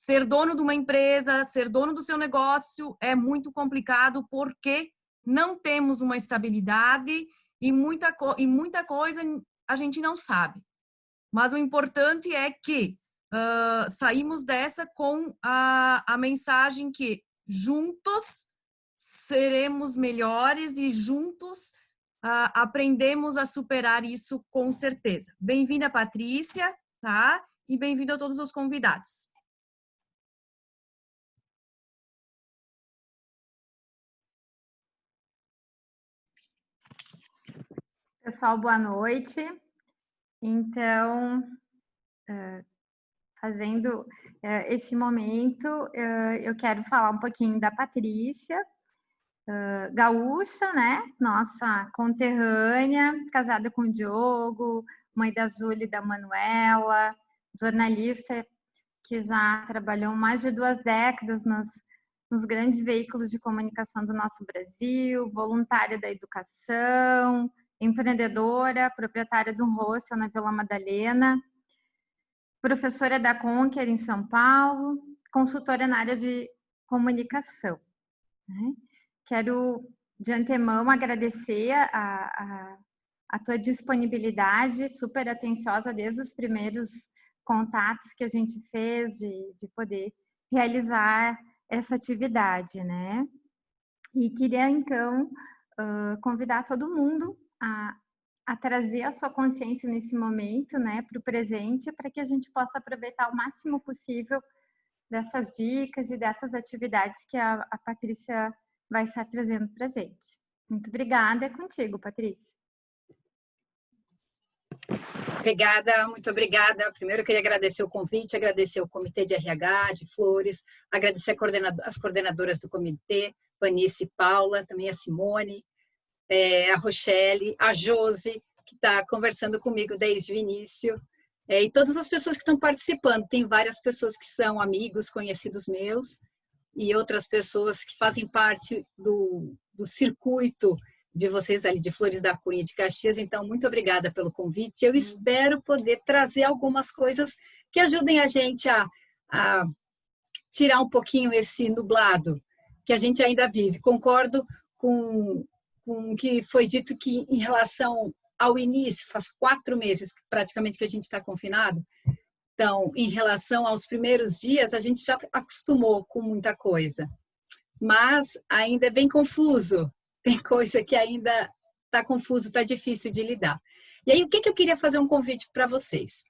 ser dono de uma empresa, ser dono do seu negócio é muito complicado porque não temos uma estabilidade e muita coisa a gente não sabe. Mas o importante é que saímos dessa com a mensagem que juntos seremos melhores e juntos aprendemos a superar isso com certeza. Bem-vinda, Patrícia, tá? E bem-vindo a todos os convidados. Pessoal, boa noite. Então, fazendo esse momento, eu quero falar um pouquinho da Patrícia, gaúcha, né? Nossa conterrânea, casada com o Diogo, mãe da Júlia e da Manuela, jornalista que já trabalhou mais de 2 décadas nos grandes veículos de comunicação do nosso Brasil, voluntária da educação, empreendedora, proprietária de um hostel na Vila Madalena, professora da Conquer em São Paulo, consultora na área de comunicação. Né? Quero, de antemão, agradecer a tua disponibilidade, super atenciosa desde os primeiros contatos que a gente fez de poder realizar essa atividade, né? E queria, então, convidar todo mundo a trazer a sua consciência nesse momento, né, para o presente, para que a gente possa aproveitar o máximo possível dessas dicas e dessas atividades que a Patrícia vai estar trazendo para a gente. Muito obrigada, é contigo, Patrícia. Obrigada, muito obrigada. Primeiro eu queria agradecer o convite, agradecer o Comitê de RH de Flores, agradecer as coordenadoras do comitê, Vanice e Paula, também a Simone, a Rochelle, a Josi, que está conversando comigo desde o início, e todas as pessoas que estão participando. Tem várias pessoas que são amigos, conhecidos meus, e outras pessoas que fazem parte do circuito de vocês ali de Flores da Cunha e de Caxias. Então, muito obrigada pelo convite. Eu espero poder trazer algumas coisas que ajudem a gente a tirar um pouquinho esse nublado que a gente ainda vive. Concordo com o que foi dito, que em relação ao início, faz 4 meses praticamente que a gente está confinado. Então, em relação aos primeiros dias, a gente já acostumou com muita coisa, mas ainda é bem confuso. Tem coisa que ainda está confuso, está difícil de lidar. E aí, o que eu queria fazer um convite para vocês?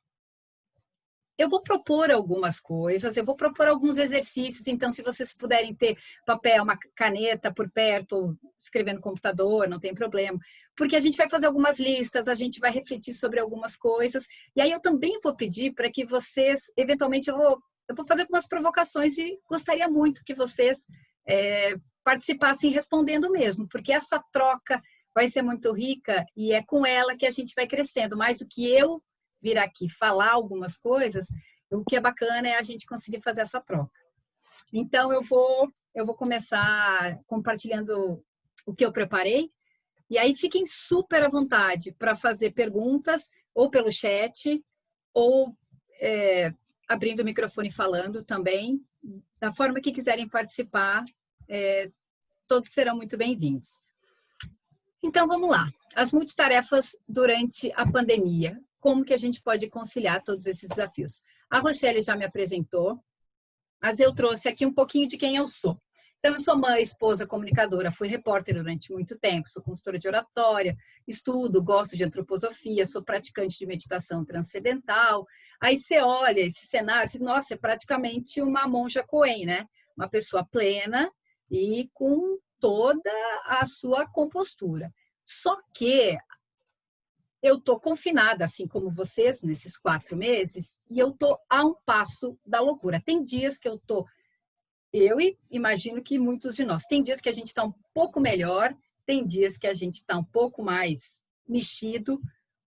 Eu vou propor algumas coisas, eu vou propor alguns exercícios, então se vocês puderem ter papel, uma caneta por perto, ou escrever no computador, não tem problema, porque a gente vai fazer algumas listas, a gente vai refletir sobre algumas coisas, e aí eu também vou pedir para que vocês, eventualmente eu vou fazer algumas provocações e gostaria muito que vocês participassem respondendo mesmo, porque essa troca vai ser muito rica e é com ela que a gente vai crescendo, mais do que eu vir aqui falar algumas coisas. O que é bacana é a gente conseguir fazer essa troca. Então, eu vou começar compartilhando o que eu preparei, e aí fiquem super à vontade para fazer perguntas, ou pelo chat, ou abrindo o microfone e falando também, da forma que quiserem participar, todos serão muito bem-vindos. Então, vamos lá. As multitarefas durante a pandemia. Como que a gente pode conciliar todos esses desafios? A Rochelle já me apresentou, mas eu trouxe aqui um pouquinho de quem eu sou. Então, eu sou mãe, esposa, comunicadora, fui repórter durante muito tempo, sou consultora de oratória, estudo, gosto de antroposofia, sou praticante de meditação transcendental. Aí você olha esse cenário, você, nossa, é praticamente uma monja Coen, né? Uma pessoa plena e com toda a sua compostura. Só que eu estou confinada, assim como vocês, nesses 4 meses, e eu estou a um passo da loucura. Tem dias que eu imagino que muitos de nós, tem dias que a gente está um pouco melhor, tem dias que a gente está um pouco mais mexido,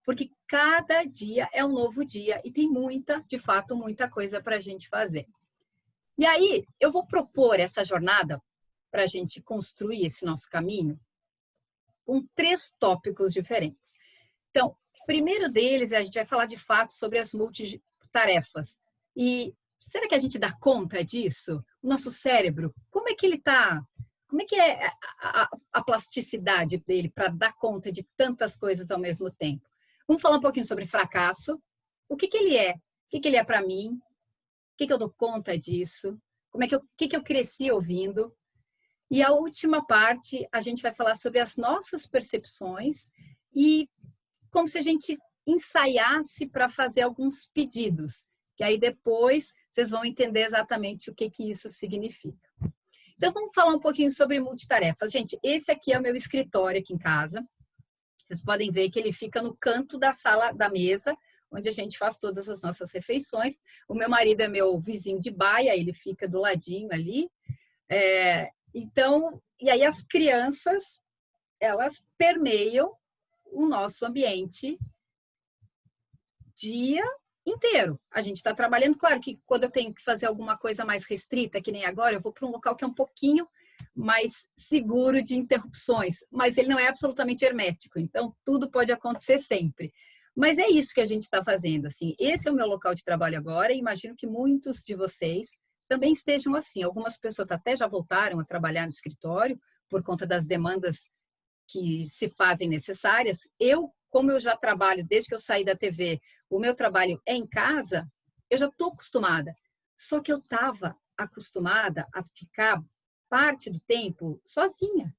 porque cada dia é um novo dia e tem de fato, muita coisa para a gente fazer. E aí, eu vou propor essa jornada para a gente construir esse nosso caminho com 3 tópicos diferentes. Então, o primeiro deles, a gente vai falar de fato sobre as multitarefas. E será que a gente dá conta disso? O nosso cérebro, como é que ele está? Como é que é a plasticidade dele para dar conta de tantas coisas ao mesmo tempo? Vamos falar um pouquinho sobre fracasso. O que ele é? O que ele é para mim? O que eu dou conta disso? Como é que eu cresci ouvindo? E a última parte, a gente vai falar sobre as nossas percepções e como se a gente ensaiasse para fazer alguns pedidos, que aí depois vocês vão entender exatamente o que isso significa. Então, vamos falar um pouquinho sobre multitarefas. Gente, esse aqui é o meu escritório aqui em casa. Vocês podem ver que ele fica no canto da sala, da mesa, onde a gente faz todas as nossas refeições. O meu marido é meu vizinho de baia, ele fica do ladinho ali. Então, e aí as crianças, elas permeiam o nosso ambiente dia inteiro. A gente está trabalhando, claro que quando eu tenho que fazer alguma coisa mais restrita, que nem agora, eu vou para um local que é um pouquinho mais seguro de interrupções, mas ele não é absolutamente hermético, então tudo pode acontecer sempre. Mas é isso que a gente está fazendo, assim. Esse é o meu local de trabalho agora e imagino que muitos de vocês também estejam assim. Algumas pessoas até já voltaram a trabalhar no escritório por conta das demandas que se fazem necessárias. Como eu já trabalho desde que eu saí da TV, o meu trabalho é em casa, eu já estou acostumada. Só que eu estava acostumada a ficar parte do tempo sozinha.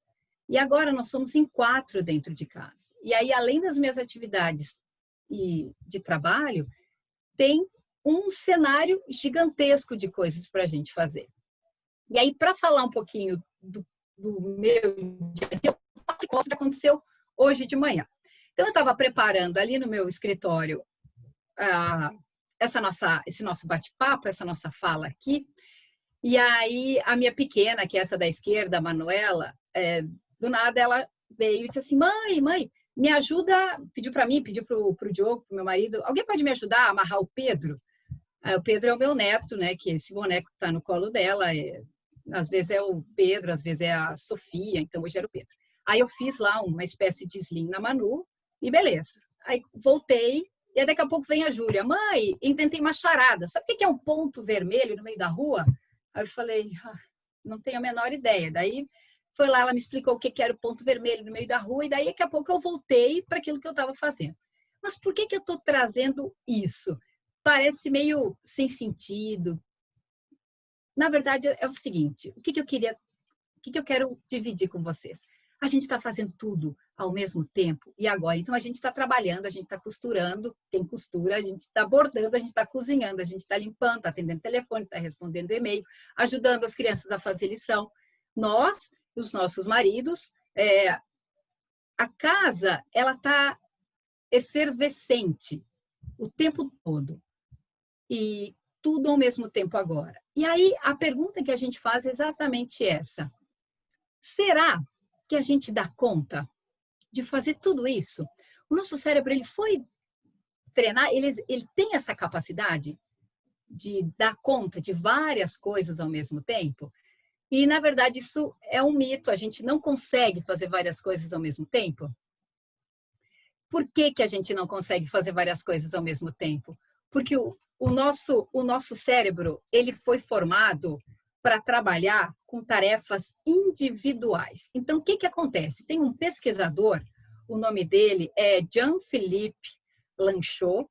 E agora nós somos em 4 dentro de casa. E aí, além das minhas atividades de trabalho, tem um cenário gigantesco de coisas para a gente fazer. E aí, para falar um pouquinho do meu dia a dia, o que aconteceu hoje de manhã. Então, eu estava preparando ali no meu escritório esse nosso bate-papo, essa nossa fala aqui. E aí, a minha pequena, que é essa da esquerda, a Manuela, do nada ela veio e disse assim, mãe, me ajuda, pediu para mim, pediu para o Diogo, para o meu marido, alguém pode me ajudar a amarrar o Pedro? O Pedro é o meu neto, né? Que esse boneco está no colo dela, às vezes é o Pedro, às vezes é a Sofia, então hoje era o Pedro. Aí eu fiz lá uma espécie de sling na Manu e beleza. Aí voltei e daqui a pouco vem a Júlia. Mãe, inventei uma charada. Sabe o que é um ponto vermelho no meio da rua? Aí eu falei, não tenho a menor ideia. Daí foi lá, ela me explicou o que era o ponto vermelho no meio da rua e daí daqui a pouco eu voltei para aquilo que eu estava fazendo. Mas por que eu estou trazendo isso? Parece meio sem sentido. Na verdade, é o seguinte, o que eu quero dividir com vocês? A gente está fazendo tudo ao mesmo tempo e agora. Então, a gente está trabalhando, a gente está costurando, quem costura, a gente está bordando, a gente está cozinhando, a gente está limpando, está atendendo telefone, está respondendo e-mail, ajudando as crianças a fazer lição. Nós, os nossos maridos, a casa, ela está efervescente o tempo todo. E tudo ao mesmo tempo agora. E aí, a pergunta que a gente faz é exatamente essa. Será que a gente dá conta de fazer tudo isso? O nosso cérebro, ele foi treinar, ele tem essa capacidade de dar conta de várias coisas ao mesmo tempo? E, na verdade, isso é um mito. A gente não consegue fazer várias coisas ao mesmo tempo. Por que a gente não consegue fazer várias coisas ao mesmo tempo? Porque o nosso cérebro, ele foi formado para trabalhar com tarefas individuais. Então, o que acontece? Tem um pesquisador, o nome dele é Jean-Philippe Lanchot,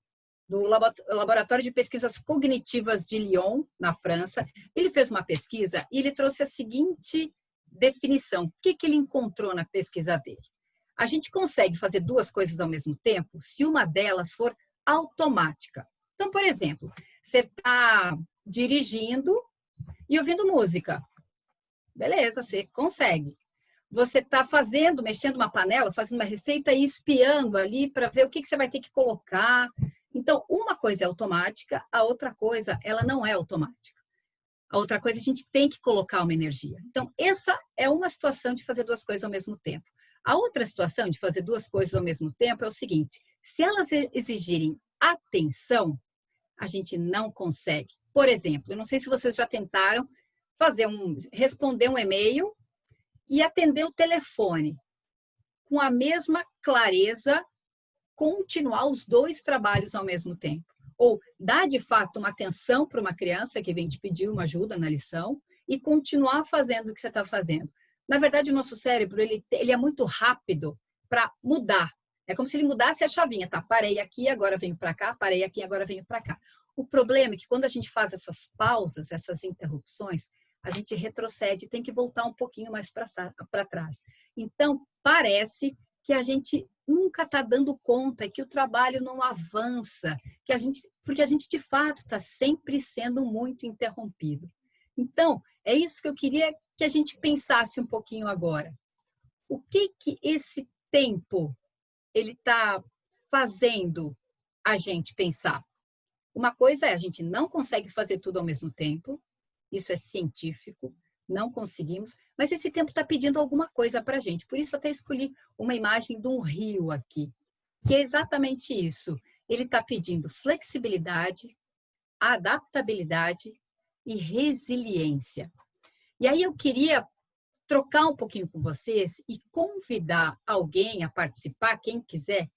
do Laboratório de Pesquisas Cognitivas de Lyon, na França. Ele fez uma pesquisa e ele trouxe a seguinte definição. O que ele encontrou na pesquisa dele? A gente consegue fazer 2 coisas ao mesmo tempo se uma delas for automática. Então, por exemplo, você está dirigindo e ouvindo música. Beleza, você consegue. Você está mexendo uma panela, fazendo uma receita e espiando ali para ver o que você vai ter que colocar. Então, uma coisa é automática, a outra coisa, ela não é automática. A outra coisa, a gente tem que colocar uma energia. Então, essa é uma situação de fazer 2 coisas ao mesmo tempo. A outra situação de fazer 2 coisas ao mesmo tempo é o seguinte, se elas exigirem atenção, a gente não consegue. Por exemplo, eu não sei se vocês já tentaram responder um e-mail e atender o telefone com a mesma clareza, continuar os 2 trabalhos ao mesmo tempo. Ou dar, de fato, uma atenção para uma criança que vem te pedir uma ajuda na lição e continuar fazendo o que você está fazendo. Na verdade, o nosso cérebro, ele é muito rápido para mudar. É como se ele mudasse a chavinha, tá? Parei aqui, agora venho para cá, parei aqui, agora venho para cá. O problema é que quando a gente faz essas pausas, essas interrupções, a gente retrocede e tem que voltar um pouquinho mais para trás. Então, parece que a gente nunca está dando conta, que o trabalho não avança, porque a gente, de fato, está sempre sendo muito interrompido. Então, é isso que eu queria que a gente pensasse um pouquinho agora. O que esse tempo ele está fazendo a gente pensar? Uma coisa é, a gente não consegue fazer tudo ao mesmo tempo, isso é científico, não conseguimos, mas esse tempo está pedindo alguma coisa para a gente. Por isso, até escolhi uma imagem de um rio aqui, que é exatamente isso. Ele está pedindo flexibilidade, adaptabilidade e resiliência. E aí eu queria trocar um pouquinho com vocês e convidar alguém a participar, quem quiser.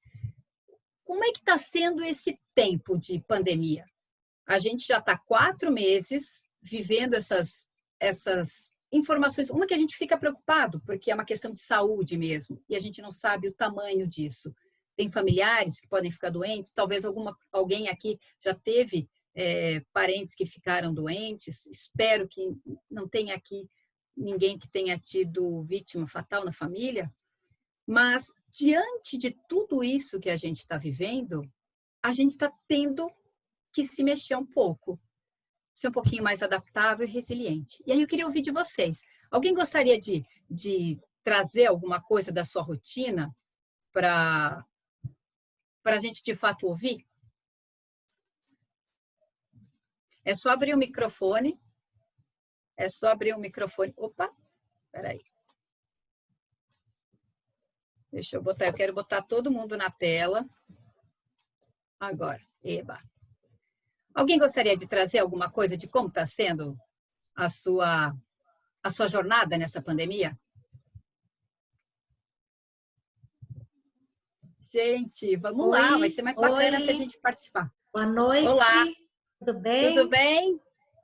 Como é que está sendo esse tempo de pandemia? A gente já está 4 meses vivendo essas informações. Uma que a gente fica preocupado, porque é uma questão de saúde mesmo, e a gente não sabe o tamanho disso. Tem familiares que podem ficar doentes, talvez alguém aqui já teve parentes que ficaram doentes. Espero que não tenha aqui ninguém que tenha tido vítima fatal na família. Mas, diante de tudo isso que a gente está vivendo, a gente está tendo que se mexer um pouco, ser um pouquinho mais adaptável e resiliente. E aí eu queria ouvir de vocês. Alguém gostaria de trazer alguma coisa da sua rotina para a gente, de fato, ouvir? É só abrir o microfone. É só abrir o microfone. Opa, peraí. Deixa eu botar. Eu quero botar todo mundo na tela. Agora. Eba. Alguém gostaria de trazer alguma coisa de como está sendo a sua jornada nessa pandemia? Gente, vamos lá. Vai ser mais bacana se a gente participar. Boa noite. Olá. Tudo bem? Tudo bem?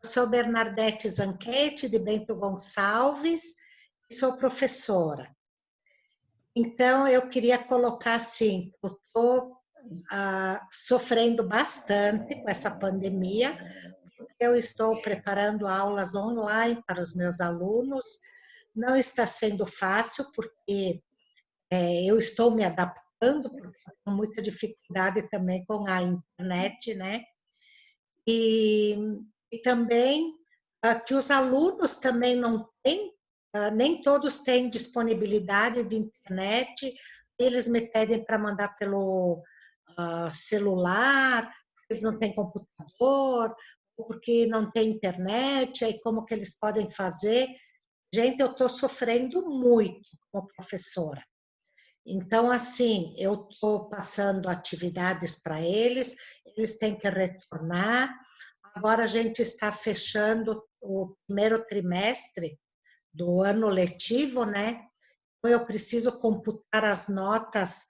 Eu sou Bernadette Zanchetti, de Bento Gonçalves, e sou professora. Então, eu queria colocar assim, eu estou sofrendo bastante com essa pandemia, porque eu estou preparando aulas online para os meus alunos. Não está sendo fácil, porque eu estou me adaptando, porque tenho muita dificuldade também com a internet, né? E também que os alunos também não têm, nem todos têm disponibilidade de internet, eles me pedem para mandar pelo celular, eles não têm computador, porque não tem internet, aí como que eles podem fazer? Gente, eu estou sofrendo muito como professora. Então, assim, eu estou passando atividades para eles, eles têm que retornar. Agora a gente está fechando o primeiro trimestre do ano letivo, né? Então, eu preciso computar as notas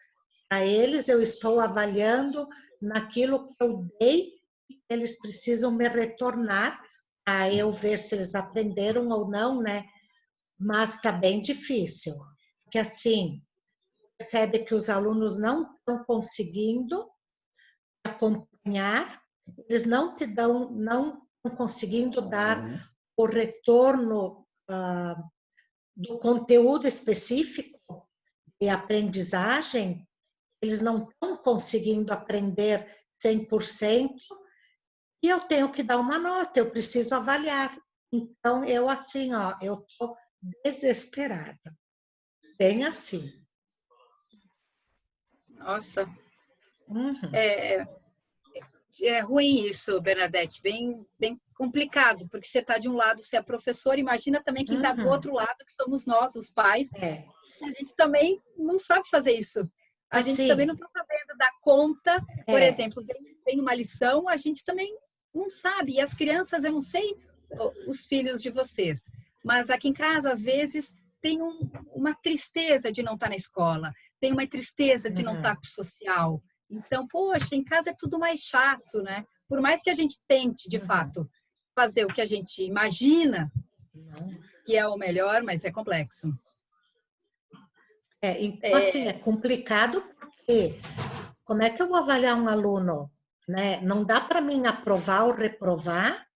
para eles, eu estou avaliando naquilo que eu dei, eles precisam me retornar para eu ver se eles aprenderam ou não, né? Mas está bem difícil, porque assim, percebe que os alunos não estão conseguindo acompanhar, eles não estão conseguindo dar o retorno do conteúdo específico de aprendizagem, eles não estão conseguindo aprender 100%, e eu tenho que dar uma nota, eu preciso avaliar. Então, eu assim, eu estou desesperada, bem assim. Nossa, Uhum. é ruim isso, Bernadette, bem complicado, porque você está de um lado, você é professora, imagina também quem está do outro lado, que somos nós, os pais. A gente também não sabe fazer isso. A gente também não está sabendo dar conta. Por exemplo, vem uma lição, a gente também não sabe. E as crianças, eu não sei os filhos de vocês, mas aqui em casa, às vezes, tem uma tristeza de não estar na escola, tem uma tristeza de não estar com o social. Então, poxa, em casa é tudo mais chato, né? Por mais que a gente tente, de fato, fazer o que a gente imagina que é o melhor, mas é complexo. Então, assim, é complicado porque como é que eu vou avaliar um aluno, né? Não dá para mim aprovar ou reprovar,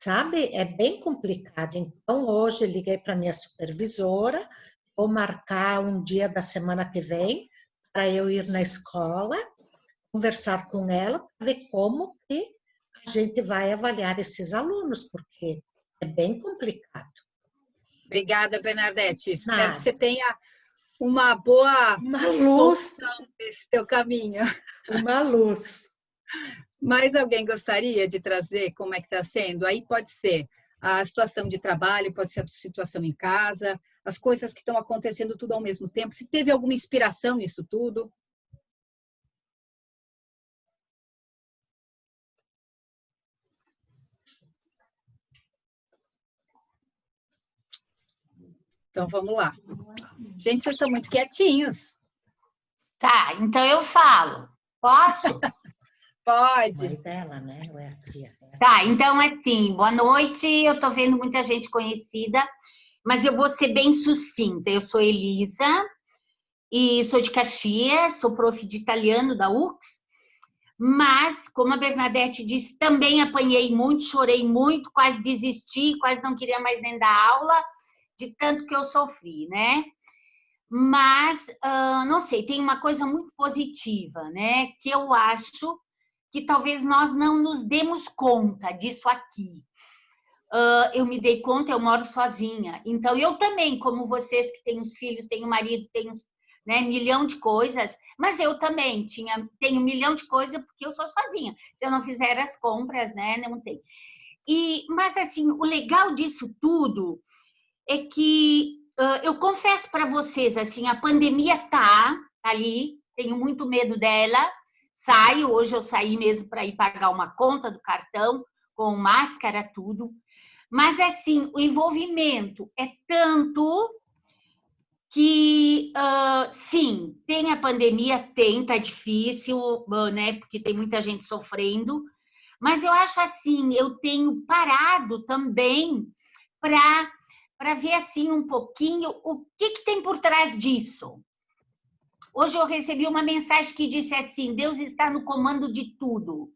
sabe? É bem complicado. Então, hoje liguei para minha supervisora, vou marcar um dia da semana que vem para eu ir na escola, conversar com ela, para ver como que a gente vai avaliar esses alunos, porque é bem complicado. Obrigada, Bernadette. Espero que Nada. você tenha uma boa Uma luz. solução desse teu caminho. Uma luz. Mais alguém gostaria de trazer como é que está sendo? Aí pode ser a situação de trabalho, pode ser a situação em casa, as coisas que estão acontecendo tudo ao mesmo tempo. Se teve alguma inspiração nisso tudo? Então, vamos lá. Gente, vocês estão muito quietinhos. Tá, então eu falo. Posso? Pode. Mãe dela, né? Ou é a tia? Tá, então assim, boa noite. Eu tô vendo muita gente conhecida, mas eu vou ser bem sucinta. Eu sou Elisa e sou de Caxias, sou prof de italiano da UX, mas, como a Bernadette disse, também apanhei muito, chorei muito, quase desisti, quase não queria mais nem dar aula, de tanto que eu sofri, né? Mas, não sei, tem uma coisa muito positiva, né? Que eu acho que talvez nós não nos demos conta disso aqui. Eu me dei conta, eu moro sozinha. Então, eu também, como vocês que têm os filhos, têm o marido, têm né, milhão de coisas, mas eu também tenho um milhão de coisas porque eu sou sozinha. Se eu não fizer as compras, né, não tem. Mas, assim, o legal disso tudo é que eu confesso para vocês, assim, a pandemia tá ali, tenho muito medo dela, hoje eu saí mesmo para ir pagar uma conta do cartão, com máscara, tudo, mas, assim, o envolvimento é tanto que, sim, tem a pandemia, tá difícil, né, porque tem muita gente sofrendo, mas eu acho assim, eu tenho parado também para ver assim um pouquinho o que tem por trás disso. Hoje eu recebi uma mensagem que disse assim, Deus está no comando de tudo.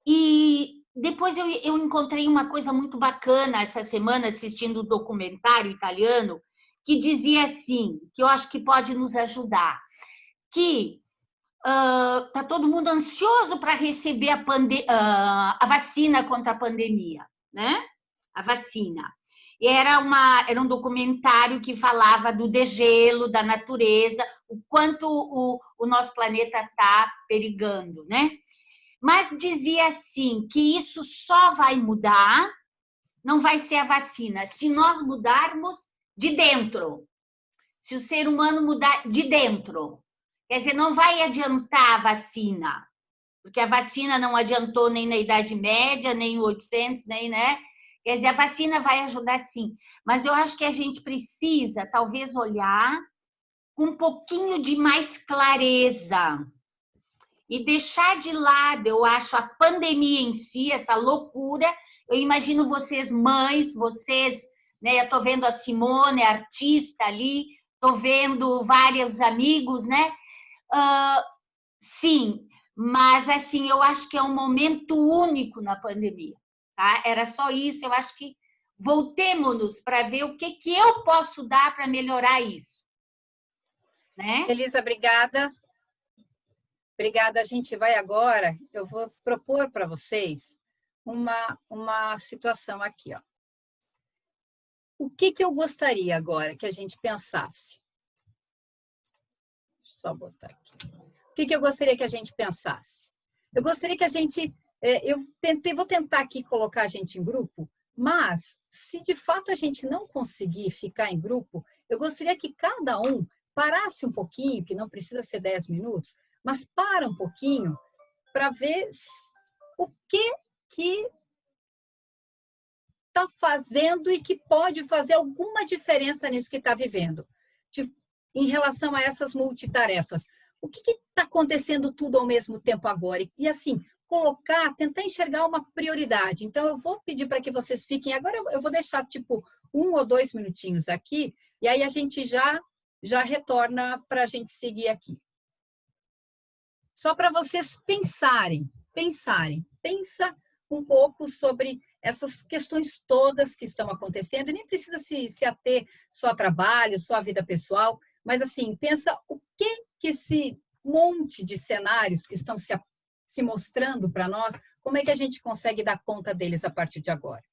E depois eu encontrei uma coisa muito bacana essa semana assistindo um documentário italiano que dizia assim, que eu acho que pode nos ajudar, que tá todo mundo ansioso para receber a vacina contra a pandemia, né? A vacina. E era um documentário que falava do degelo, da natureza, o quanto o nosso planeta está perigando, né? Mas dizia assim, que isso só vai mudar, não vai ser a vacina, se nós mudarmos de dentro. Se o ser humano mudar de dentro. Quer dizer, não vai adiantar a vacina, porque a vacina não adiantou nem na Idade Média, nem em 800, nem, né? Quer dizer, a vacina vai ajudar sim, mas eu acho que a gente precisa, talvez, olhar com um pouquinho de mais clareza e deixar de lado, eu acho, a pandemia em si, essa loucura. Eu imagino vocês mães, vocês, né? Eu estou vendo a Simone, a artista ali, estou vendo vários amigos, né? Sim, mas assim, eu acho que é um momento único na pandemia, tá? Era só isso, eu acho que voltemos-nos para ver o que eu posso dar para melhorar isso, né? Elisa, obrigada. Obrigada, a gente vai agora, eu vou propor para vocês uma situação aqui, ó. O que eu gostaria agora que a gente pensasse? Deixa eu só botar aqui. O que eu gostaria que a gente pensasse? Eu gostaria que a gente... vou tentar aqui colocar a gente em grupo, mas se de fato a gente não conseguir ficar em grupo, eu gostaria que cada um parasse um pouquinho, que não precisa ser 10 minutos, mas para um pouquinho para ver o que está fazendo e que pode fazer alguma diferença nisso que está vivendo, em relação a essas multitarefas. o que está acontecendo tudo ao mesmo tempo agora? E assim, tentar enxergar uma prioridade. Então, eu vou pedir para que vocês fiquem, agora eu vou deixar tipo 1 ou 2 minutinhos aqui, e aí a gente já retorna para a gente seguir aqui. Só para vocês pensarem. Pensa um pouco sobre essas questões todas que estão acontecendo, e nem precisa se ater só a trabalho, só a vida pessoal, mas assim, pensa o que esse monte de cenários que estão se mostrando para nós, como é que a gente consegue dar conta deles a partir de agora?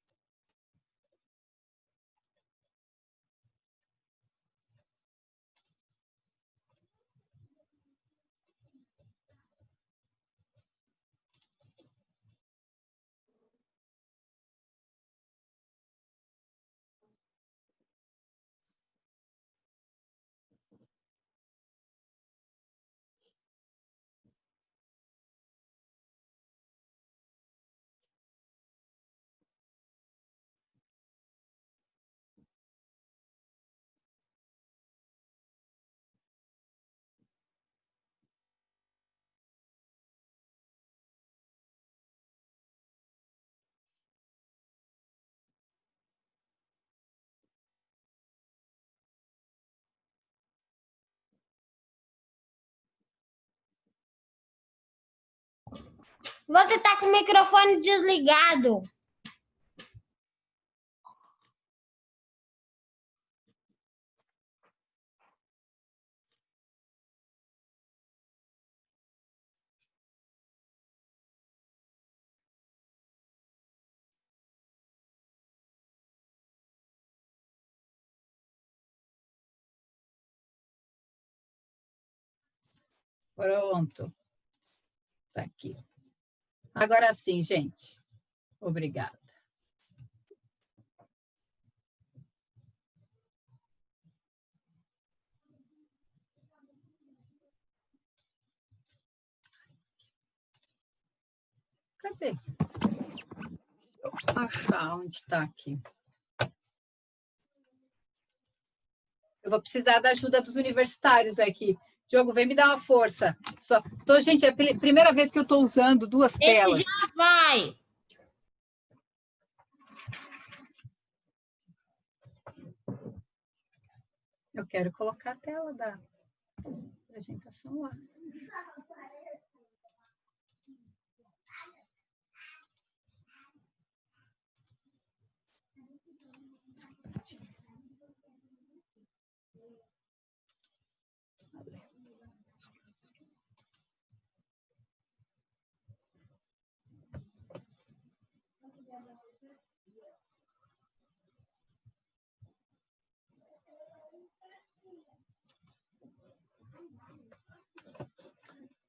Você tá com o microfone desligado. Pronto. Está aqui. Agora sim, gente. Obrigada. Cadê? Deixa eu achar onde está aqui. Eu vou precisar da ajuda dos universitários aqui. Diogo, vem me dar uma força. Gente, é a primeira vez que eu estou usando 2 telas. Ele já vai. Eu quero colocar a tela da apresentação lá.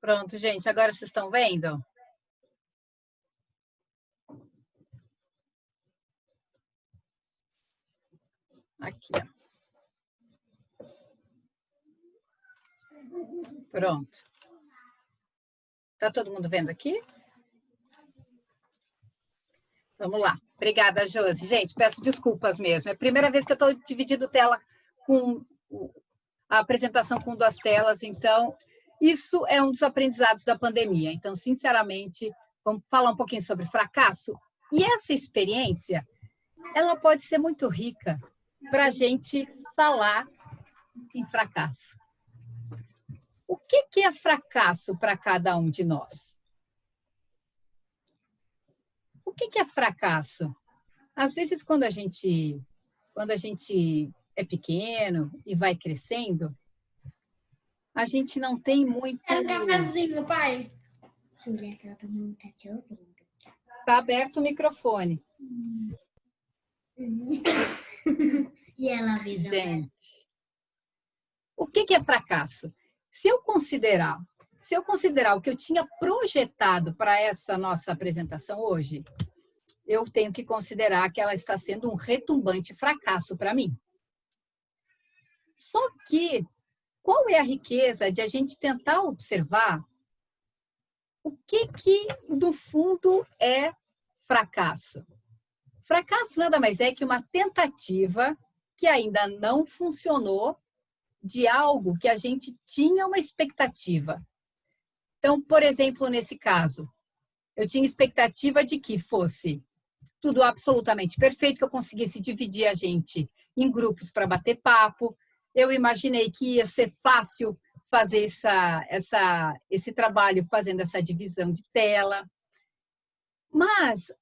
Pronto, gente, agora vocês estão vendo? Aqui, ó. Pronto. Tá todo mundo vendo aqui? Vamos lá. Obrigada, Josi. Gente, peço desculpas mesmo. É a primeira vez que eu estou dividindo tela com a apresentação com 2 telas, então isso é um dos aprendizados da pandemia. Então, sinceramente, vamos falar um pouquinho sobre fracasso. E essa experiência, ela pode ser muito rica para a gente falar em fracasso. O que é fracasso para cada um de nós? O que é fracasso? Às vezes, quando a gente é pequeno e vai crescendo, a gente não tem muito... Quero cafezinho, pai. Está aberto o microfone. E ela avisa. Gente, o que é fracasso? Se eu considerar o que eu tinha projetado para essa nossa apresentação hoje, eu tenho que considerar que ela está sendo um retumbante fracasso para mim. Só que, qual é a riqueza de a gente tentar observar o que no fundo, é fracasso? Fracasso nada mais é que uma tentativa que ainda não funcionou de algo que a gente tinha uma expectativa. Então, por exemplo, nesse caso, eu tinha expectativa de que fosse tudo absolutamente perfeito, que eu conseguisse dividir a gente em grupos para bater papo. Eu imaginei que ia ser fácil fazer esse trabalho fazendo essa divisão de tela. Mas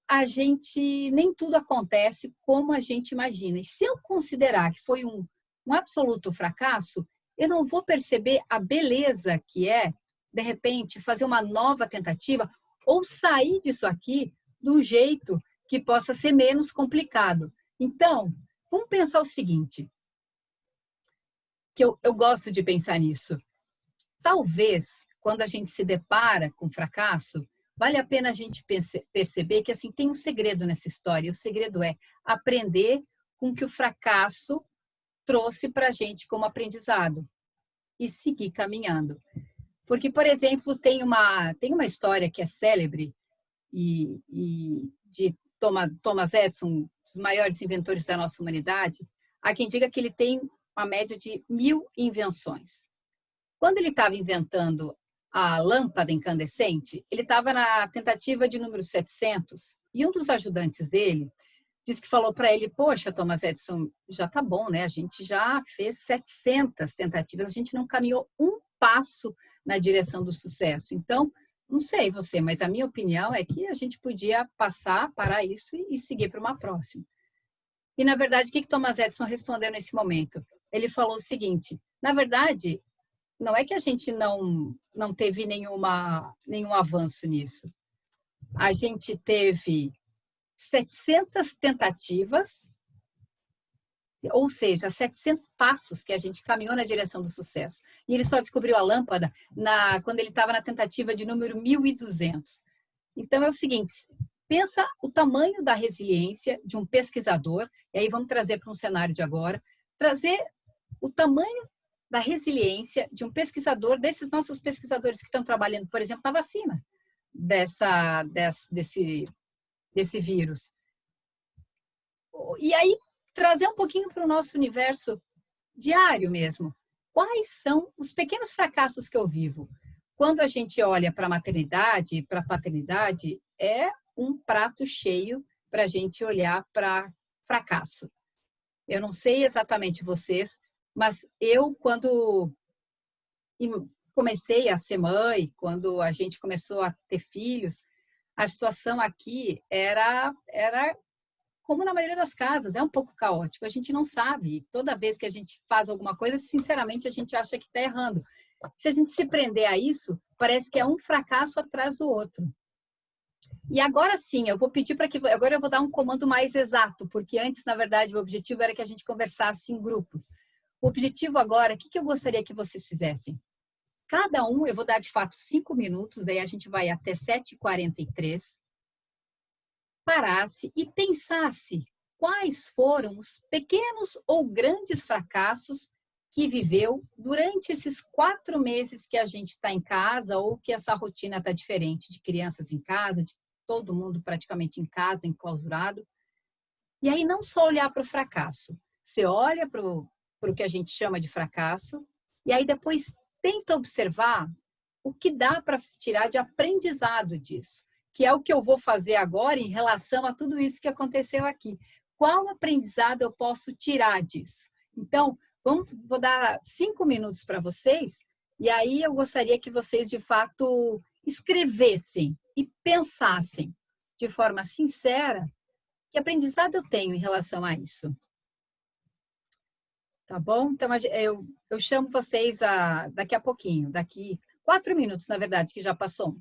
nem tudo acontece como a gente imagina. E se eu considerar que foi um absoluto fracasso, eu não vou perceber a beleza que é, de repente, fazer uma nova tentativa ou sair disso aqui de um jeito que possa ser menos complicado. Então, vamos pensar o seguinte, que eu gosto de pensar nisso. Talvez, quando a gente se depara com fracasso, vale a pena a gente perceber que assim tem um segredo nessa história. E o segredo é aprender com o que o fracasso trouxe para a gente como aprendizado e seguir caminhando. Porque, por exemplo, tem uma história que é célebre e de Thomas Edison, um dos maiores inventores da nossa humanidade. Há quem diga que ele tem uma média de 1000 invenções. Quando ele estava inventando a lâmpada incandescente, ele estava na tentativa de número 700 e um dos ajudantes dele disse que falou para ele: poxa, Thomas Edison, já tá bom, né? A gente já fez 700 tentativas, a gente não caminhou um passo na direção do sucesso. Então, não sei você, mas a minha opinião é que a gente podia parar isso e seguir para uma próxima. E, na verdade, o que Thomas Edison respondeu nesse momento? Ele falou o seguinte: na verdade, não é que a gente não teve nenhum avanço nisso. A gente teve 700 tentativas, ou seja, 700 passos que a gente caminhou na direção do sucesso. E ele só descobriu a lâmpada quando ele estava na tentativa de número 1200. Então, é o seguinte, pensa o tamanho da resiliência de um pesquisador, e aí vamos trazer para um cenário de agora, trazer o tamanho da resiliência de um pesquisador, desses nossos pesquisadores que estão trabalhando, por exemplo, na vacina desse vírus. E aí, trazer um pouquinho para o nosso universo diário mesmo. Quais são os pequenos fracassos que eu vivo? Quando a gente olha para a maternidade, para a paternidade, é um prato cheio para a gente olhar para fracasso. Eu não sei exatamente vocês, mas eu, quando comecei a ser mãe, quando a gente começou a ter filhos, a situação aqui era como na maioria das casas, é um pouco caótico, a gente não sabe. Toda vez que a gente faz alguma coisa, sinceramente, a gente acha que está errando. Se a gente se prender a isso, parece que é um fracasso atrás do outro. E agora sim, eu vou pedir para que... Agora eu vou dar um comando mais exato, porque antes, na verdade, o objetivo era que a gente conversasse em grupos. O objetivo agora, o que eu gostaria que vocês fizessem? Cada um, eu vou dar de fato 5 minutos, daí a gente vai até 7h43, parasse e pensasse quais foram os pequenos ou grandes fracassos que viveu durante esses 4 meses que a gente está em casa ou que essa rotina está diferente, de crianças em casa, de todo mundo praticamente em casa, enclausurado. E aí não só olhar para o fracasso, você olha para o que a gente chama de fracasso e aí depois tenta observar o que dá para tirar de aprendizado disso, que é o que eu vou fazer agora em relação a tudo isso que aconteceu aqui. Qual aprendizado eu posso tirar disso? Então, vou dar 5 minutos para vocês, e aí eu gostaria que vocês, de fato, escrevessem e pensassem de forma sincera que aprendizado eu tenho em relação a isso. Tá bom? Então, eu chamo vocês daqui a pouquinho, daqui 4 minutos, na verdade, que já passou.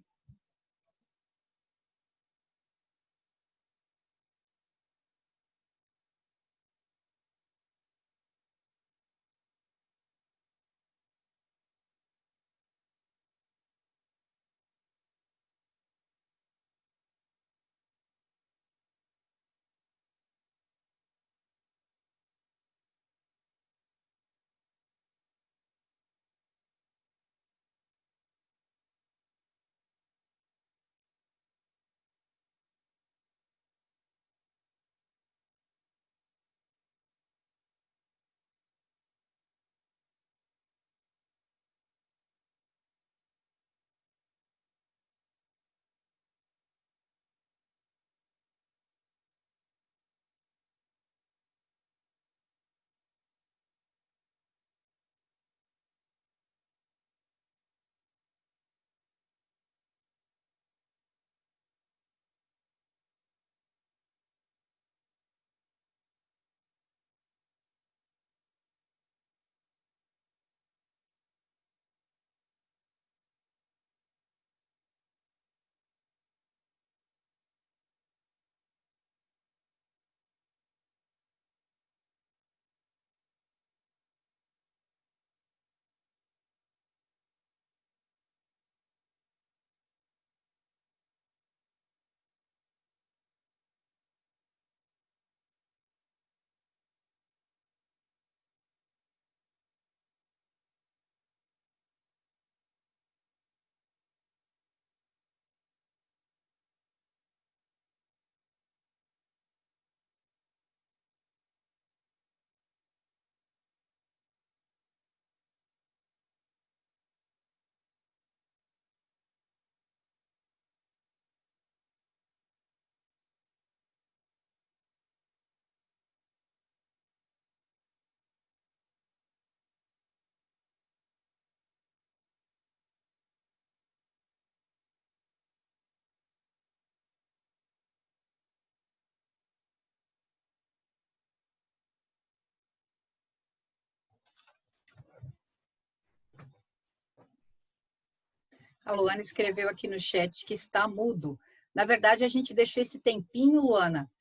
A Luana escreveu aqui no chat que está mudo. Na verdade, a gente deixou esse tempinho, Luana,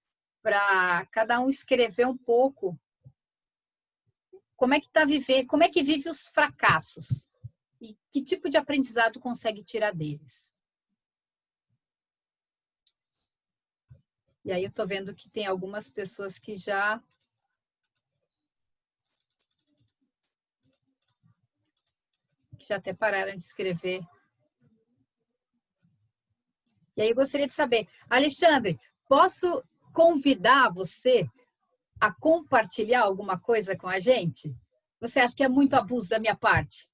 para cada um escrever um pouco como é que como é que vive os fracassos e que tipo de aprendizado consegue tirar deles. E aí eu estou vendo que tem algumas pessoas que já até pararam de escrever. E aí eu gostaria de saber, Alexandre, posso convidar você a compartilhar alguma coisa com a gente? Você acha que é muito abuso da minha parte?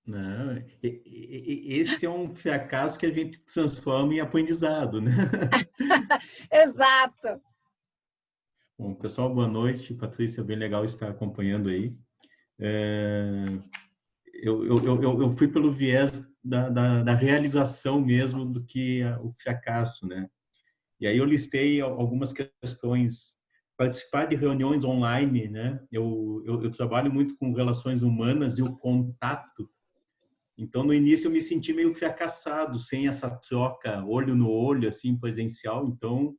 Não, esse é um fracasso que a gente transforma em aprendizado, né? Exato. Bom, pessoal, boa noite. Patrícia, bem legal estar acompanhando aí. Eu fui pelo viés da realização mesmo do que o fracasso, né? E aí eu listei algumas questões. Participar de reuniões online, né? Eu trabalho muito com relações humanas e o contato. Então, no início, eu me senti meio fracassado, sem essa troca olho no olho, assim, presencial. Então,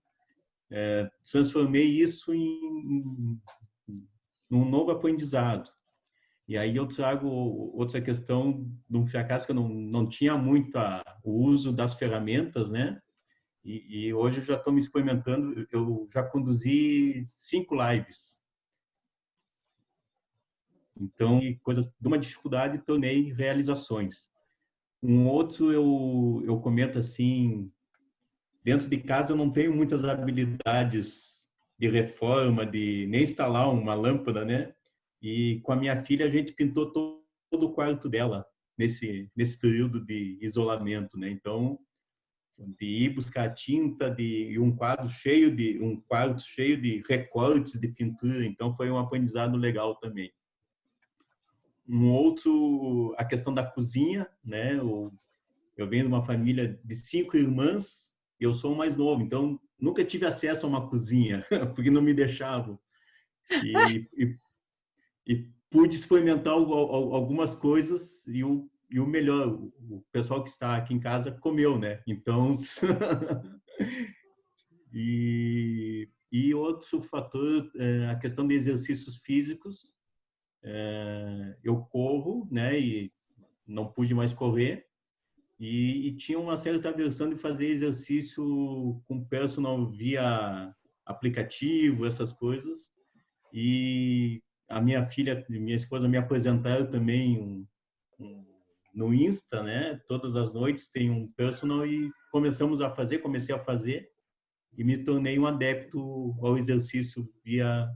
transformei isso num novo aprendizado. E aí eu trago outra questão de um fracasso que eu não tinha muito o uso das ferramentas, né? E hoje eu já estou me experimentando, eu já conduzi 5 lives. Então, coisas de uma dificuldade, tornei realizações. Um outro, eu comento assim, dentro de casa eu não tenho muitas habilidades de reforma, de nem instalar uma lâmpada, né? E com a minha filha a gente pintou todo o quarto dela nesse período de isolamento, né? Então, de ir buscar tinta, e um quarto cheio de recortes de pintura, então foi um aprendizado legal também. Um outro, a questão da cozinha, né? Eu venho de uma família de 5 irmãs, e eu sou o mais novo, então nunca tive acesso a uma cozinha, porque não me deixavam. E pude experimentar algumas coisas e o melhor, o pessoal que está aqui em casa comeu, né? Então, e outro fator, a questão de exercícios físicos. Eu corro, né? E não pude mais correr. E tinha uma certa aversão de fazer exercício com personal via aplicativo, essas coisas. E a minha filha e minha esposa me apresentaram também no Insta, né? Todas as noites tem um personal e comecei a fazer e me tornei um adepto ao exercício via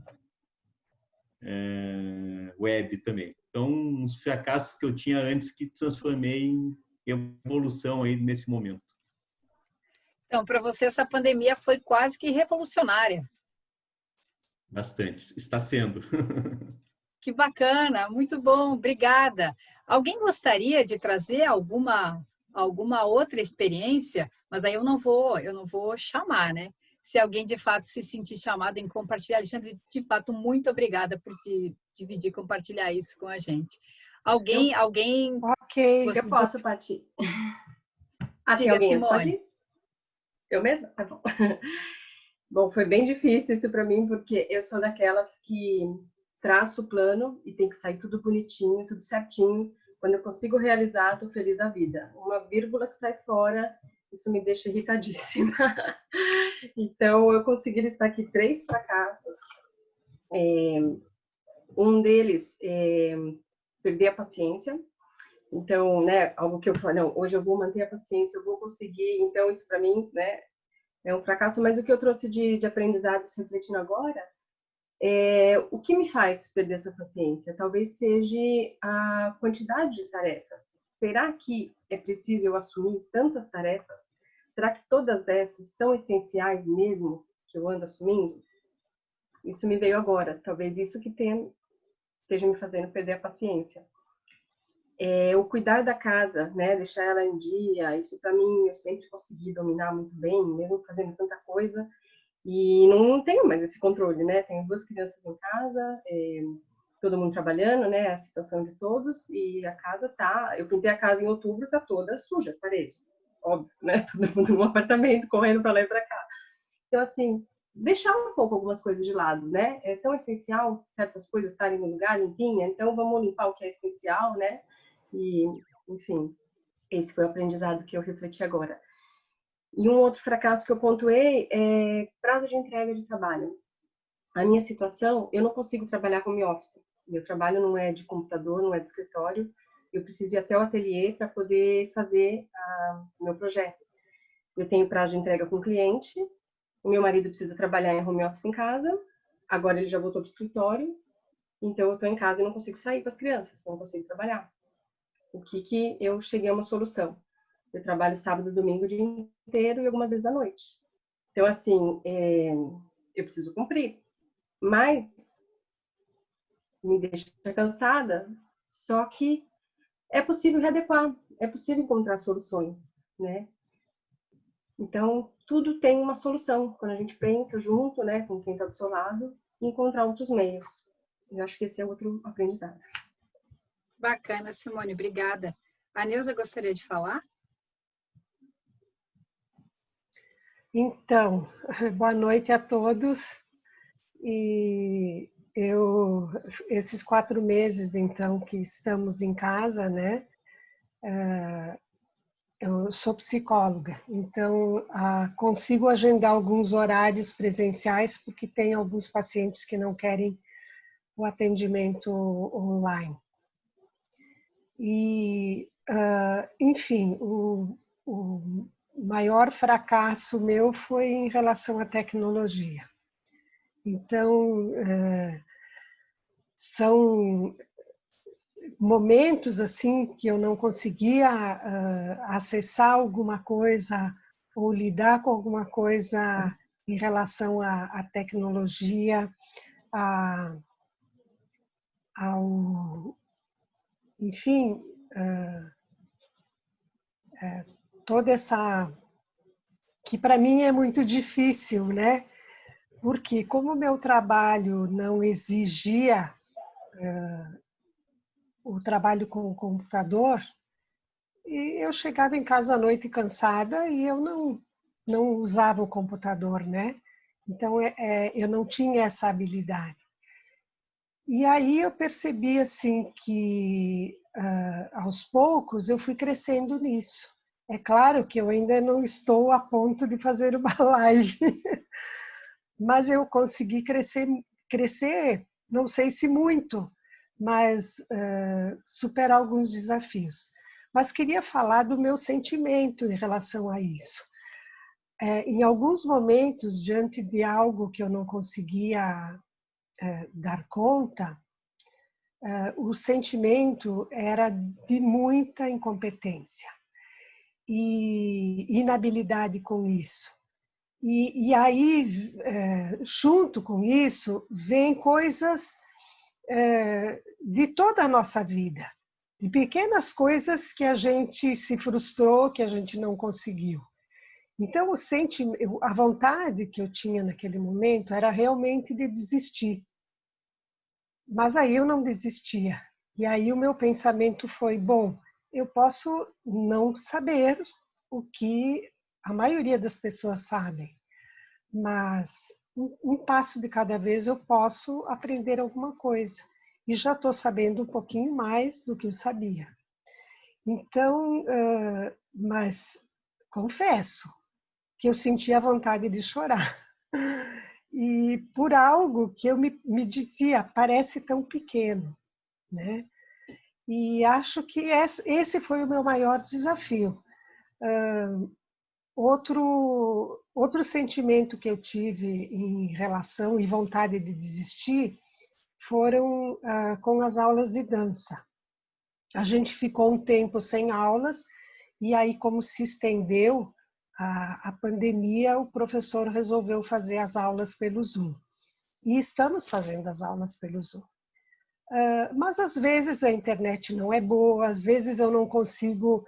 web também. Então, uns fracassos que eu tinha antes que transformei em evolução aí nesse momento. Então, para você, essa pandemia foi quase que revolucionária. Bastante. Está sendo. Que bacana, muito bom, obrigada. Alguém gostaria de trazer alguma outra experiência? Mas aí eu não vou chamar, né? Se alguém de fato se sentir chamado em compartilhar, Alexandre, de fato, muito obrigada por dividir, compartilhar isso com a gente. Alguém? Ok, eu posso, Pati. Diga, alguém? Simone. Pode ir? Eu mesma? Tá bom. Bom, foi bem difícil isso para mim, porque eu sou daquelas que traço o plano e tem que sair tudo bonitinho, tudo certinho. Quando eu consigo realizar, estou feliz da vida. Uma vírgula que sai fora, isso me deixa irritadíssima. Então, eu consegui listar aqui 3 fracassos. Um deles é perder a paciência. Então, né, algo que eu falo, não, hoje eu vou manter a paciência, eu vou conseguir. Então, isso para mim, né, é um fracasso. Mas o que eu trouxe de aprendizados refletindo agora o que me faz perder essa paciência? Talvez seja a quantidade de tarefas. Será que é preciso eu assumir tantas tarefas? Será que todas essas são essenciais mesmo que eu ando assumindo? Isso me veio agora. Talvez isso que esteja me fazendo perder a paciência. O cuidar da casa, né? Deixar ela em dia. Isso para mim eu sempre consegui dominar muito bem, mesmo fazendo tanta coisa. E não tenho mais esse controle, né? Tenho 2 crianças em casa, todo mundo trabalhando, né, a situação de todos, e a casa eu pintei a casa em outubro, tá toda suja, as paredes, óbvio, né, todo mundo no apartamento, correndo para lá e para cá. Então, assim, deixar um pouco algumas coisas de lado, né, é tão essencial certas coisas estarem no lugar, limpinha, então vamos limpar o que é essencial, né, e, enfim, esse foi o aprendizado que eu refleti agora. E um outro fracasso que eu pontuei é prazo de entrega de trabalho. A minha situação, eu não consigo trabalhar home office. Meu trabalho não é de computador, não é de escritório. Eu preciso ir até o ateliê para poder fazer o meu projeto. Eu tenho prazo de entrega com o cliente. O meu marido precisa trabalhar em home office em casa. Agora ele já voltou para o escritório. Então eu estou em casa e não consigo sair com as crianças, não consigo trabalhar. O que eu cheguei a uma solução? Eu trabalho sábado, domingo, o dia inteiro e algumas vezes à noite. Então, assim, eu preciso cumprir. Mas me deixa cansada, só que é possível readequar, é possível encontrar soluções, né? Então, tudo tem uma solução, quando a gente pensa junto, né, com quem está do seu lado, e encontrar outros meios. Eu acho que esse é outro aprendizado. Bacana, Simone, obrigada. A Neuza gostaria de falar? Então, boa noite a todos. E esses 4 meses, então, que estamos em casa, né? Eu sou psicóloga, então consigo agendar alguns horários presenciais, porque tem alguns pacientes que não querem o atendimento online. E, enfim, o maior fracasso meu foi em relação à tecnologia. Então, são momentos assim que eu não conseguia acessar alguma coisa ou lidar com alguma coisa em relação à tecnologia, enfim, toda essa que para mim é muito difícil, né? Porque como o meu trabalho não exigia o trabalho com o computador, e eu chegava em casa à noite cansada e eu não usava o computador, né? Então, eu não tinha essa habilidade. E aí eu percebi, assim, que aos poucos eu fui crescendo nisso. É claro que eu ainda não estou a ponto de fazer uma live, mas eu consegui crescer, não sei se muito, mas superar alguns desafios. Mas queria falar do meu sentimento em relação a isso. Em alguns momentos, diante de algo que eu não conseguia dar conta, o sentimento era de muita incompetência e inabilidade com isso. E aí, junto com isso, vem coisas de toda a nossa vida, de pequenas coisas que a gente se frustrou, que a gente não conseguiu. Então, a vontade que eu tinha naquele momento era realmente de desistir. Mas aí eu não desistia. E aí o meu pensamento foi, bom, eu posso não saber o que a maioria das pessoas sabem, mas um passo de cada vez eu posso aprender alguma coisa. E já estou sabendo um pouquinho mais do que eu sabia. Então, mas confesso que eu sentia vontade de chorar. E por algo que eu me dizia, parece tão pequeno, né? E acho que esse foi o meu maior desafio. Outro sentimento que eu tive em relação e vontade de desistir foram com as aulas de dança. A gente ficou um tempo sem aulas e aí, como se estendeu a pandemia, o professor resolveu fazer as aulas pelo Zoom. E estamos fazendo as aulas pelo Zoom. Mas às vezes a internet não é boa, às vezes eu não consigo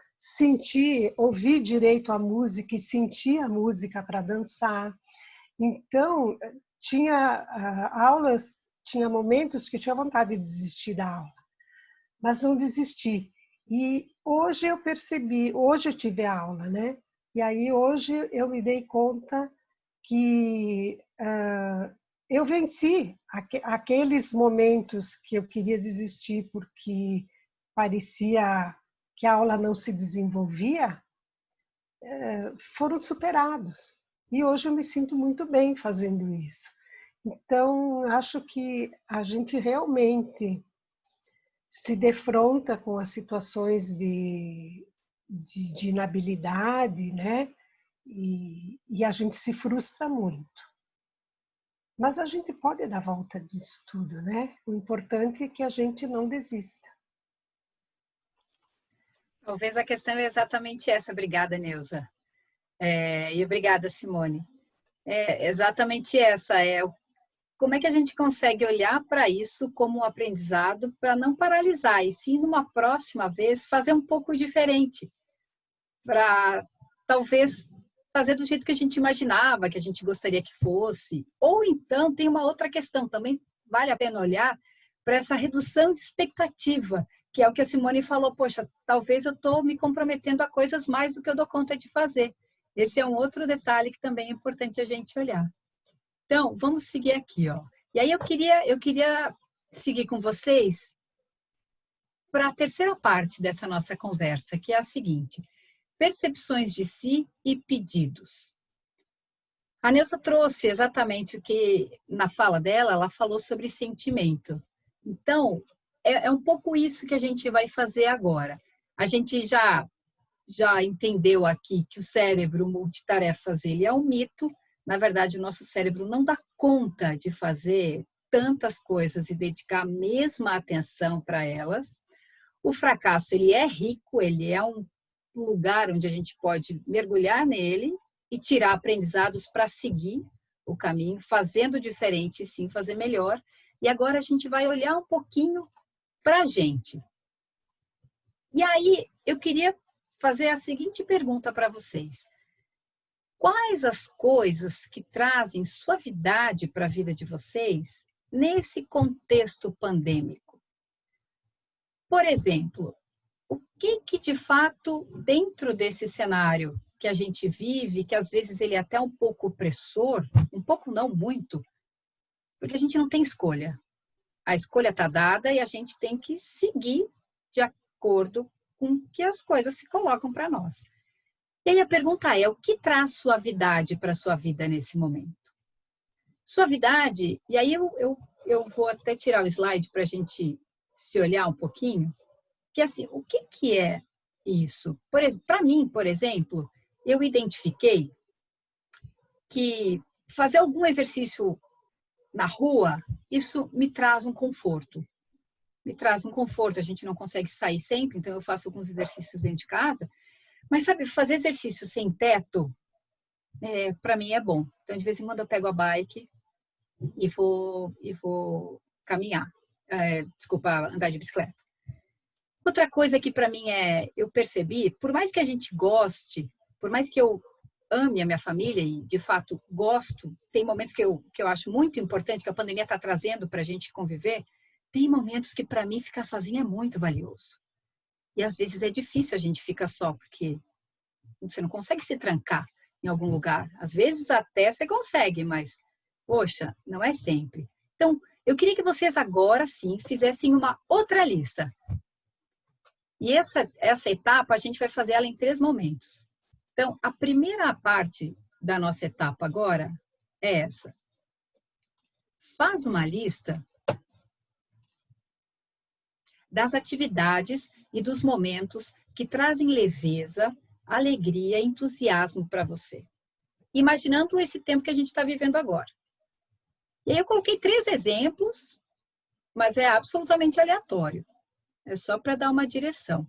ouvir direito a música e sentir a música para dançar. Então, tinha aulas tinha momentos que eu tinha vontade de desistir da aula, mas não desisti. E hoje eu percebi, hoje eu tive a aula, né? E aí hoje eu me dei conta que eu venci aqueles momentos que eu queria desistir porque parecia que a aula não se desenvolvia, foram superados. E hoje eu me sinto muito bem fazendo isso. Então, acho que a gente realmente se defronta com as situações de inabilidade, né? E a gente se frustra muito. Mas a gente pode dar volta disso tudo, né? O importante é que a gente não desista. Talvez a questão é exatamente essa. Obrigada, Neuza. E obrigada, Simone. É exatamente essa. Como é que a gente consegue olhar para isso como um aprendizado para não paralisar e sim, numa próxima vez, fazer um pouco diferente, para talvez fazer do jeito que a gente imaginava, que a gente gostaria que fosse. Ou então tem uma outra questão, também vale a pena olhar para essa redução de expectativa, que é o que a Simone falou, poxa, talvez eu estou me comprometendo a coisas mais do que eu dou conta de fazer. Esse é um outro detalhe que também é importante a gente olhar. Então, vamos seguir aqui, ó. E aí eu queria seguir com vocês para a terceira parte dessa nossa conversa, que é a seguinte: percepções de si e pedidos. A Neuza trouxe exatamente o que, na fala dela, ela falou sobre sentimento. Então, é um pouco isso que a gente vai fazer agora. A gente já entendeu aqui que o cérebro multitarefas, ele é um mito. Na verdade, o nosso cérebro não dá conta de fazer tantas coisas e dedicar a mesma atenção para elas. O fracasso, ele é rico, ele é um lugar onde a gente pode mergulhar nele e tirar aprendizados para seguir o caminho, fazendo diferente, sim, fazer melhor. E agora a gente vai olhar um pouquinho para a gente. E aí, eu queria fazer a seguinte pergunta para vocês. Quais as coisas que trazem suavidade para a vida de vocês nesse contexto pandêmico? Por exemplo, o que de fato, dentro desse cenário que a gente vive, que às vezes ele é até um pouco opressor, um pouco não muito, porque a gente não tem escolha. A escolha está dada e a gente tem que seguir de acordo com que as coisas se colocam para nós. E aí a pergunta é, o que traz suavidade para a sua vida nesse momento? Suavidade, e aí eu vou até tirar o slide para a gente se olhar um pouquinho, que assim, o que é isso? Para mim, por exemplo, eu identifiquei que fazer algum exercício na rua, isso me traz um conforto. Me traz um conforto, a gente não consegue sair sempre, então eu faço alguns exercícios dentro de casa, mas sabe, fazer exercício sem teto, para mim é bom. Então, de vez em quando eu pego a bike e vou caminhar. Desculpa, andar de bicicleta. Outra coisa que para mim eu percebi, por mais que a gente goste, por mais que eu ame a minha família e de fato gosto, tem momentos que eu acho muito importante, que a pandemia está trazendo para a gente conviver, tem momentos que para mim ficar sozinha é muito valioso. E às vezes é difícil a gente ficar só, porque você não consegue se trancar em algum lugar. Às vezes até você consegue, mas, poxa, não é sempre. Então, eu queria que vocês agora sim fizessem uma outra lista. E essa etapa a gente vai fazer ela em 3 momentos. Então, a primeira parte da nossa etapa agora é essa. Faz uma lista das atividades e dos momentos que trazem leveza, alegria e entusiasmo para você. Imaginando esse tempo que a gente está vivendo agora. E aí eu coloquei 3 exemplos, mas é absolutamente aleatório. É só para dar uma direção.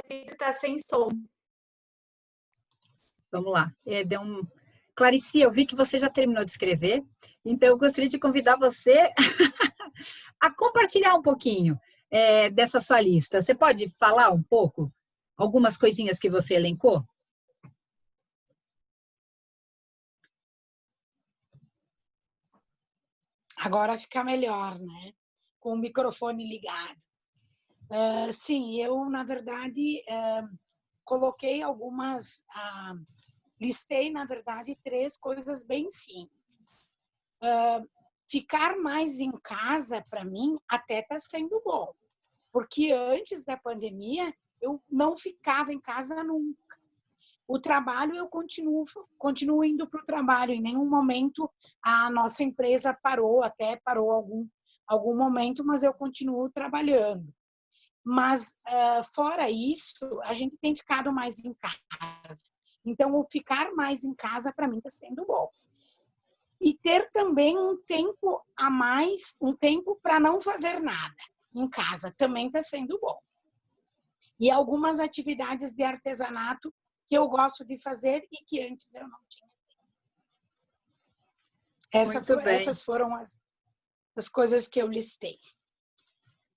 Está sem som. Vamos lá. Clarice, eu vi que você já terminou de escrever, então eu gostaria de convidar você a compartilhar um pouquinho dessa sua lista. Você pode falar um pouco? Algumas coisinhas que você elencou? Agora fica melhor, né? Com o microfone ligado. Sim, eu, na verdade, coloquei algumas... listei, na verdade, 3 coisas bem simples. Ficar mais em casa, para mim, até está sendo bom. Porque antes da pandemia, eu não ficava em casa nunca. O trabalho, eu continuo indo para o trabalho. Em nenhum momento a nossa empresa parou, até parou algum momento, mas eu continuo trabalhando. Mas, fora isso, a gente tem ficado mais em casa. Então, o ficar mais em casa, para mim, está sendo bom. E ter também um tempo a mais, um tempo para não fazer nada em casa, também está sendo bom. E algumas atividades de artesanato que eu gosto de fazer e que antes eu não tinha. Essas foram as coisas que eu listei.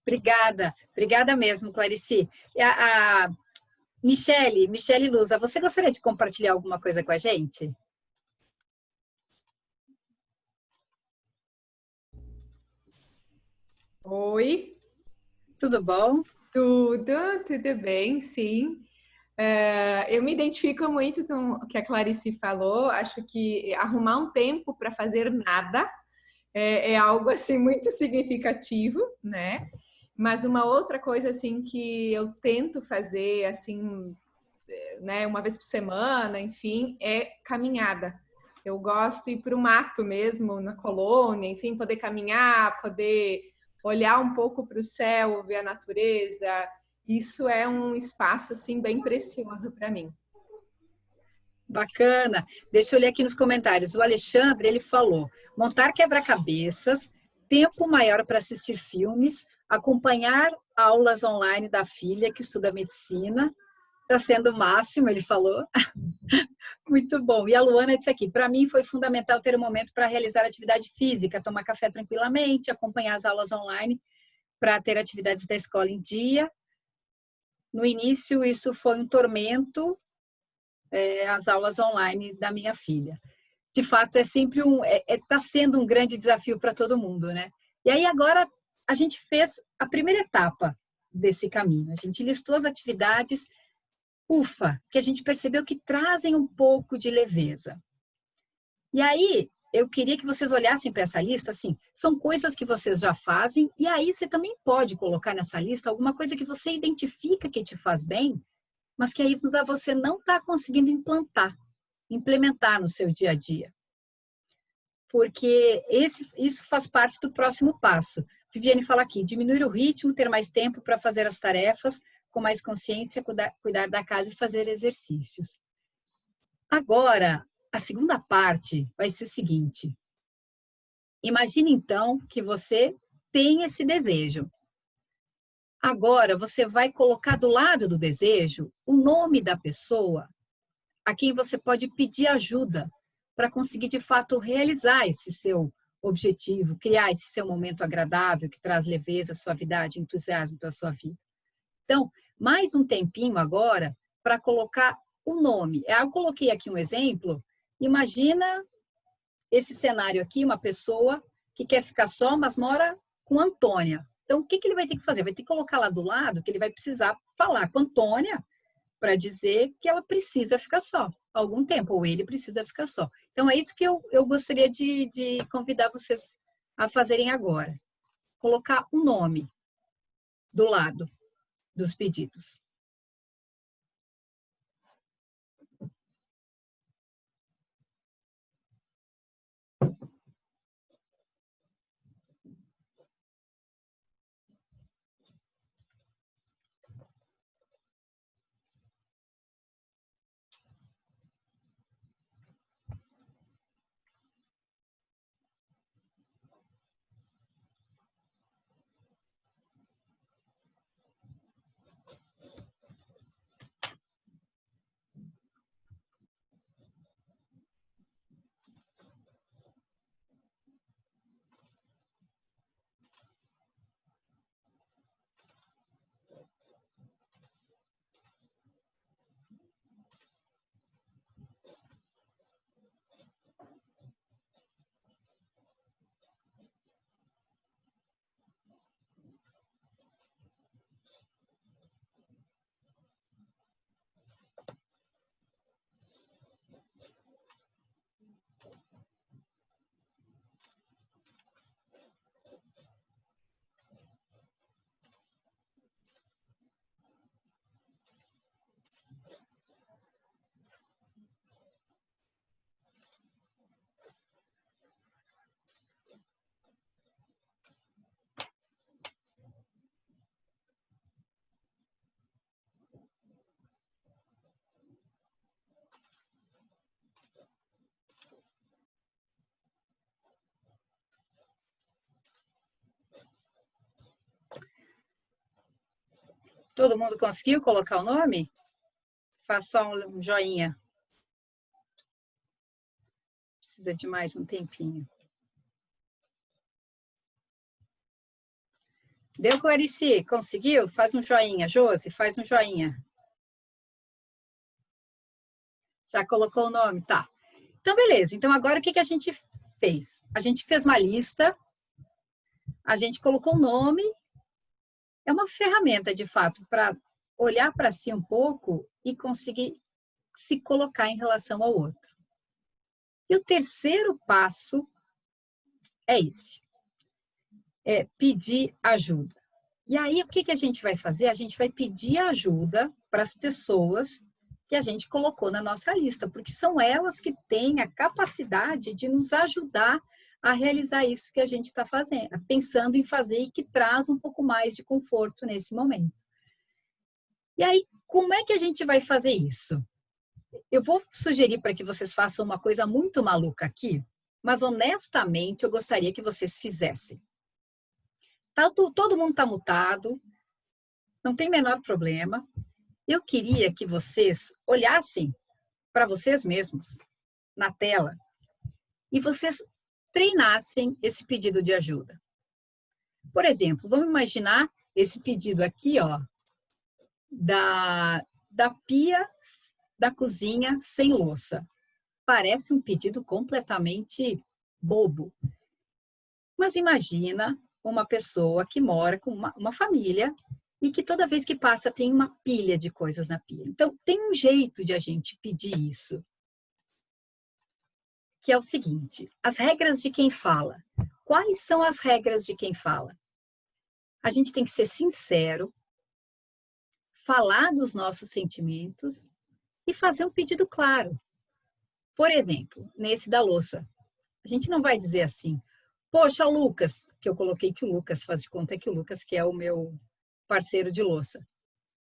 Obrigada mesmo, Clarice. A Michele Lusa, você gostaria de compartilhar alguma coisa com a gente? Oi. Tudo bom? Tudo bem, sim. Eu me identifico muito com o que a Clarice falou. Acho que arrumar um tempo para fazer nada é algo assim muito significativo, né? Mas uma outra coisa assim que eu tento fazer assim, né, uma vez por semana, enfim, é caminhada. Eu gosto de ir para o mato mesmo, na colônia, enfim, poder caminhar, poder olhar um pouco para o céu, ver a natureza. Isso é um espaço assim bem precioso para mim. Bacana. Deixa eu ler aqui nos comentários. O Alexandre, ele falou: montar quebra-cabeças, tempo maior para assistir filmes, acompanhar aulas online da filha que estuda medicina. Está sendo o máximo, ele falou. Muito bom. E a Luana disse aqui: para mim foi fundamental ter um momento para realizar atividade física, tomar café tranquilamente, acompanhar as aulas online para ter atividades da escola em dia. No início, isso foi um tormento, as aulas online da minha filha. De fato, é sempre está sendo um grande desafio para todo mundo, né? E aí agora a gente fez a primeira etapa desse caminho. A gente listou as atividades, que a gente percebeu que trazem um pouco de leveza. E aí eu queria que vocês olhassem para essa lista, assim, são coisas que vocês já fazem, e aí você também pode colocar nessa lista alguma coisa que você identifica que te faz bem, mas que aí você não está conseguindo implementar no seu dia a dia. Porque isso faz parte do próximo passo. Viviane fala aqui: diminuir o ritmo, ter mais tempo para fazer as tarefas, com mais consciência, cuidar da casa e fazer exercícios. Agora, a segunda parte vai ser o seguinte. Imagine, então, que você tem esse desejo. Agora, você vai colocar do lado do desejo o nome da pessoa a quem você pode pedir ajuda para conseguir, de fato, realizar esse seu objetivo, criar esse seu momento agradável que traz leveza, suavidade, entusiasmo para a sua vida. Então, mais um tempinho agora para colocar o nome. Eu coloquei aqui um exemplo. Imagina esse cenário aqui, uma pessoa que quer ficar só, mas mora com Antônia. Então, o que ele vai ter que fazer? Vai ter que colocar lá do lado que ele vai precisar falar com Antônia para dizer que ela precisa ficar só algum tempo, ou ele precisa ficar só. Então, é isso que eu gostaria de convidar vocês a fazerem agora. Colocar um nome do lado dos pedidos. Todo mundo conseguiu colocar o nome? Faça só um joinha. Precisa de mais um tempinho. Deu, Clarice? Conseguiu? Faz um joinha. Josi, faz um joinha. Já colocou o nome? Tá. Então, beleza. Então, agora o que a gente fez? A gente fez uma lista, a gente colocou o nome. É uma ferramenta, de fato, para olhar para si um pouco e conseguir se colocar em relação ao outro. E o terceiro passo é esse. É pedir ajuda. E aí, o que a gente vai fazer? A gente vai pedir ajuda para as pessoas que a gente colocou na nossa lista, porque são elas que têm a capacidade de nos ajudar a realizar isso que a gente está fazendo, pensando em fazer e que traz um pouco mais de conforto nesse momento. E aí, como é que a gente vai fazer isso? Eu vou sugerir para que vocês façam uma coisa muito maluca aqui, mas honestamente eu gostaria que vocês fizessem. Todo mundo está mutado, não tem menor problema. Eu queria que vocês olhassem para vocês mesmos na tela e vocês treinassem esse pedido de ajuda. Por exemplo, vamos imaginar esse pedido aqui, ó, da pia da cozinha sem louça. Parece um pedido completamente bobo. Mas imagina uma pessoa que mora com uma família e que toda vez que passa tem uma pilha de coisas na pia. Então, tem um jeito de a gente pedir isso, que é o seguinte: as regras de quem fala. Quais são as regras de quem fala? A gente tem que ser sincero, falar dos nossos sentimentos e fazer um pedido claro. Por exemplo, nesse da louça, a gente não vai dizer assim: poxa, Lucas, que eu coloquei que o Lucas, faz de conta que o Lucas, que é o meu parceiro de louça.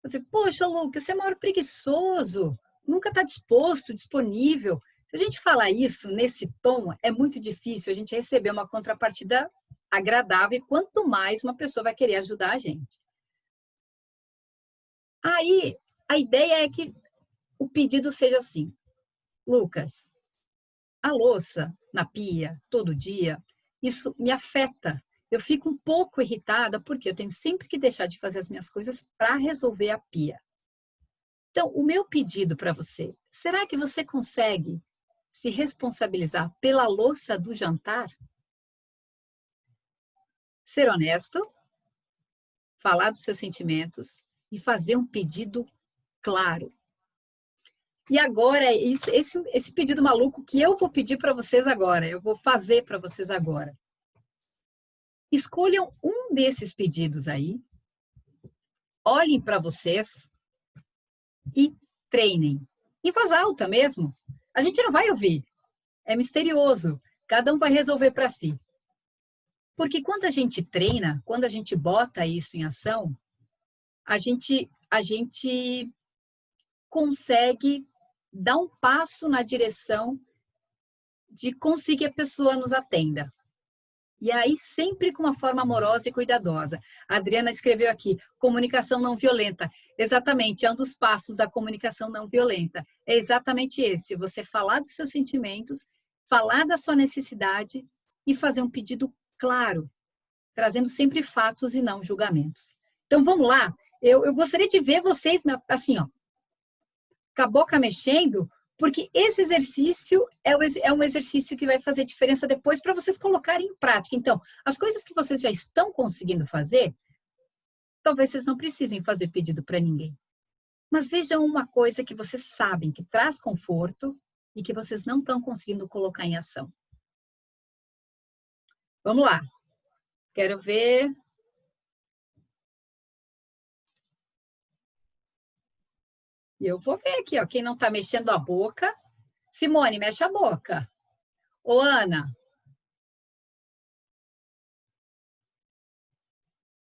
Você, poxa, Lucas, você é maior preguiçoso, nunca está disposto, disponível. Se a gente falar isso nesse tom, é muito difícil a gente receber uma contrapartida agradável, e quanto mais uma pessoa vai querer ajudar a gente. Aí, a ideia é que o pedido seja assim: Lucas, a louça na pia, todo dia, isso me afeta. Eu fico um pouco irritada porque eu tenho sempre que deixar de fazer as minhas coisas para resolver a pia. Então, o meu pedido para você, será que você consegue se responsabilizar pela louça do jantar? Ser honesto, falar dos seus sentimentos e fazer um pedido claro. E agora, esse pedido maluco que eu vou pedir para vocês agora, eu vou fazer para vocês agora. Escolham um desses pedidos aí, olhem para vocês e treinem. Em voz alta mesmo. A gente não vai ouvir. É misterioso. Cada um vai resolver para si. Porque quando a gente treina, quando a gente bota isso em ação, a gente consegue dar um passo na direção de conseguir a pessoa nos atenda. E aí, sempre com uma forma amorosa e cuidadosa. A Adriana escreveu aqui, comunicação não violenta. Exatamente, é um dos passos da comunicação não violenta. É exatamente esse, você falar dos seus sentimentos, falar da sua necessidade e fazer um pedido claro, trazendo sempre fatos e não julgamentos. Então, vamos lá. Eu gostaria de ver vocês, assim, ó, com a boca mexendo, porque esse exercício é um exercício que vai fazer diferença depois para vocês colocarem em prática. Então, as coisas que vocês já estão conseguindo fazer, talvez vocês não precisem fazer pedido para ninguém. Mas vejam uma coisa que vocês sabem que traz conforto e que vocês não estão conseguindo colocar em ação. Vamos lá. Quero ver. E eu vou ver aqui, ó, quem não está mexendo a boca. Simone, mexe a boca. Ô, Ana.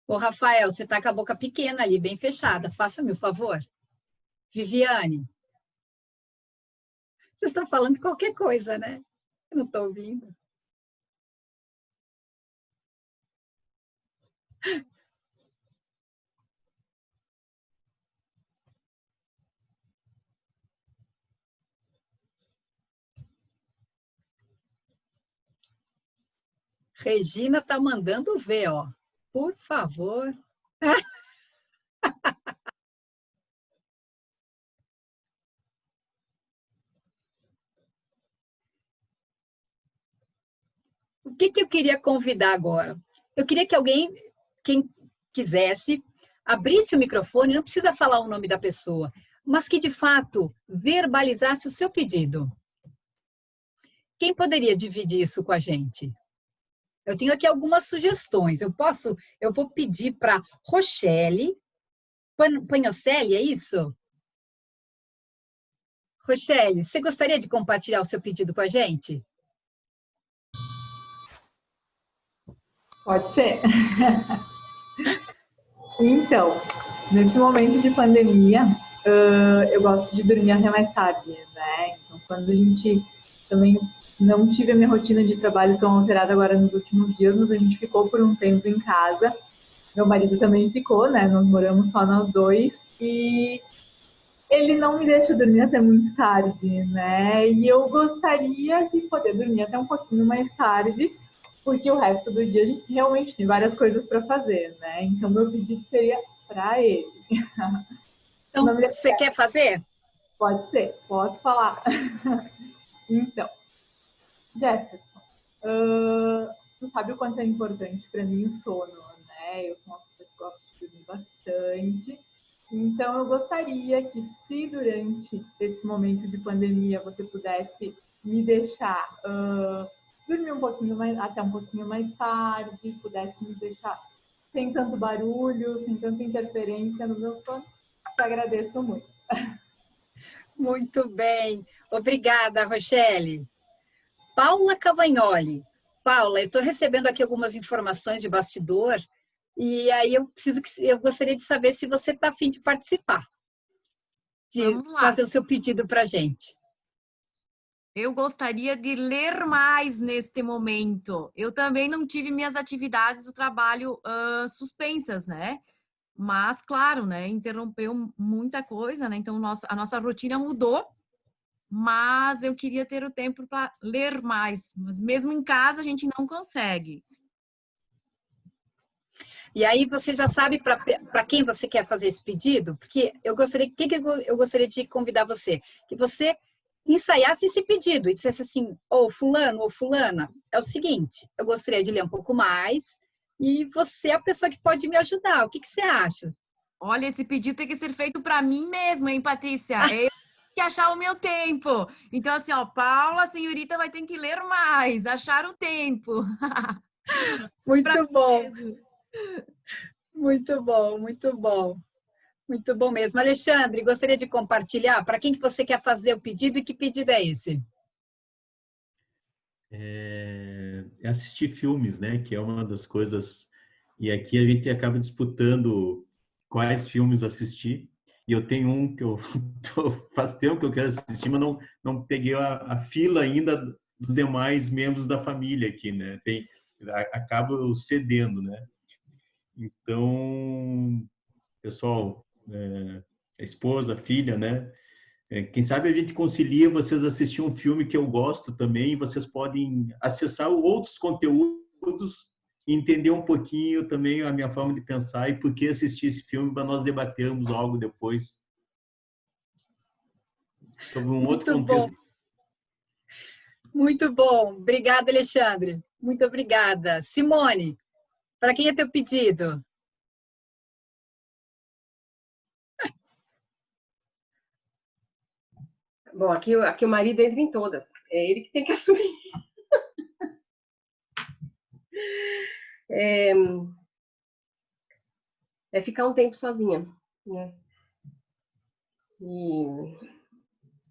Ô, Rafael, você está com a boca pequena ali, bem fechada. Faça-me o favor. Viviane. Vocês estão falando qualquer coisa, né? Eu não estou ouvindo. Regina tá mandando ver, ó. Por favor. O que eu queria convidar agora? Eu queria que alguém, quem quisesse, abrisse o microfone, não precisa falar o nome da pessoa, mas que, de fato, verbalizasse o seu pedido. Quem poderia dividir isso com a gente? Eu tenho aqui algumas sugestões. Eu vou pedir para Rochelle Pagnocelli, é isso? Rochelle, você gostaria de compartilhar o seu pedido com a gente? Pode ser. Então, nesse momento de pandemia, eu gosto de dormir até mais tarde, né? Então, quando a gente também não tive a minha rotina de trabalho tão alterada agora nos últimos dias, mas a gente ficou por um tempo em casa. Meu marido também ficou, né? Nós moramos só nós dois e ele não me deixa dormir até muito tarde, né? E eu gostaria de poder dormir até um pouquinho mais tarde, porque o resto do dia a gente realmente tem várias coisas para fazer, né? Então, meu pedido seria para ele. Então, você quer fazer? Pode ser, posso falar. Então, Jefferson, tu sabe o quanto é importante para mim o sono, né? Eu sou uma pessoa que gosta de dormir bastante. Então, eu gostaria que, se durante esse momento de pandemia você pudesse me deixar dormir um pouquinho mais, até um pouquinho mais tarde, pudesse me deixar sem tanto barulho, sem tanta interferência no meu sono, te agradeço muito. Muito bem. Obrigada, Rochelle. Paula Cavagnoli. Paula, eu estou recebendo aqui algumas informações de bastidor e aí eu gostaria de saber se você está a fim de participar, de fazer o seu pedido para a gente. Eu gostaria de ler mais neste momento. Eu também não tive minhas atividades do trabalho suspensas, né? Mas, claro, né? Interrompeu muita coisa, né? Então, a nossa rotina mudou. Mas eu queria ter o tempo para ler mais. Mas mesmo em casa, a gente não consegue. E aí você já sabe para quem você quer fazer esse pedido? Porque eu gostaria de convidar você, que você ensaiasse esse pedido e dissesse assim, fulano ou fulana, é o seguinte, eu gostaria de ler um pouco mais e você é a pessoa que pode me ajudar. O que você acha? Olha, esse pedido tem que ser feito para mim mesmo, hein, Patrícia? Eu que achar o meu tempo. Então, assim, Paula, a senhorita vai ter que ler mais, achar o tempo. Muito bom. Muito bom, muito bom. Muito bom mesmo. Alexandre, gostaria de compartilhar para quem que você quer fazer o pedido e que pedido é esse? É assistir filmes, né? Que é uma das coisas... E aqui a gente acaba disputando quais filmes assistir. E eu tenho um que faz tempo que eu quero assistir, mas não peguei a fila ainda dos demais membros da família aqui, né? Acabo cedendo, né? Então, pessoal, a esposa, a filha, né? Quem sabe a gente concilia vocês assistir um filme que eu gosto também, e vocês podem acessar outros conteúdos e entender um pouquinho também a minha forma de pensar e por que assistir esse filme para nós debatermos algo depois sobre um outro contexto. Bom. Muito bom. Obrigada, Alexandre. Muito obrigada. Simone, para quem é teu pedido? Bom, aqui o marido entra em todas. É ele que tem que assumir. É ficar um tempo sozinha, né? E,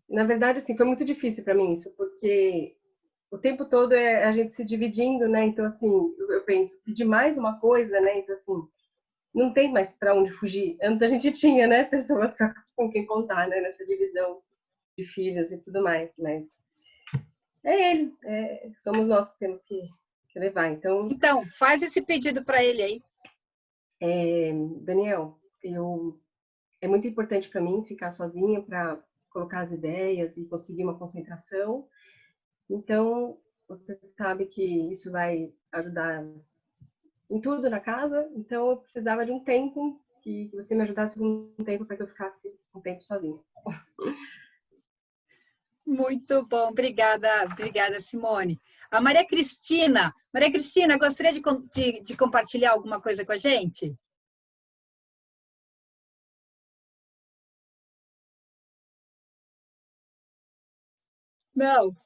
na verdade, assim, foi muito difícil para mim isso, porque o tempo todo é a gente se dividindo, né? Então, assim, eu penso, pedir mais uma coisa, né? Então, assim, não tem mais para onde fugir. Antes a gente tinha, né? Pessoas com quem contar, né? Nessa divisão de filhos e tudo mais, mas é ele, somos nós que temos que levar. Então, faz esse pedido para ele aí. Daniel, é muito importante para mim ficar sozinha para colocar as ideias e conseguir uma concentração. Então, você sabe que isso vai ajudar em tudo na casa, então eu precisava de um tempo, que você me ajudasse com um tempo para que eu ficasse um tempo sozinha. Muito bom, obrigada, Simone. A Maria Cristina, gostaria de compartilhar alguma coisa com a gente? Não.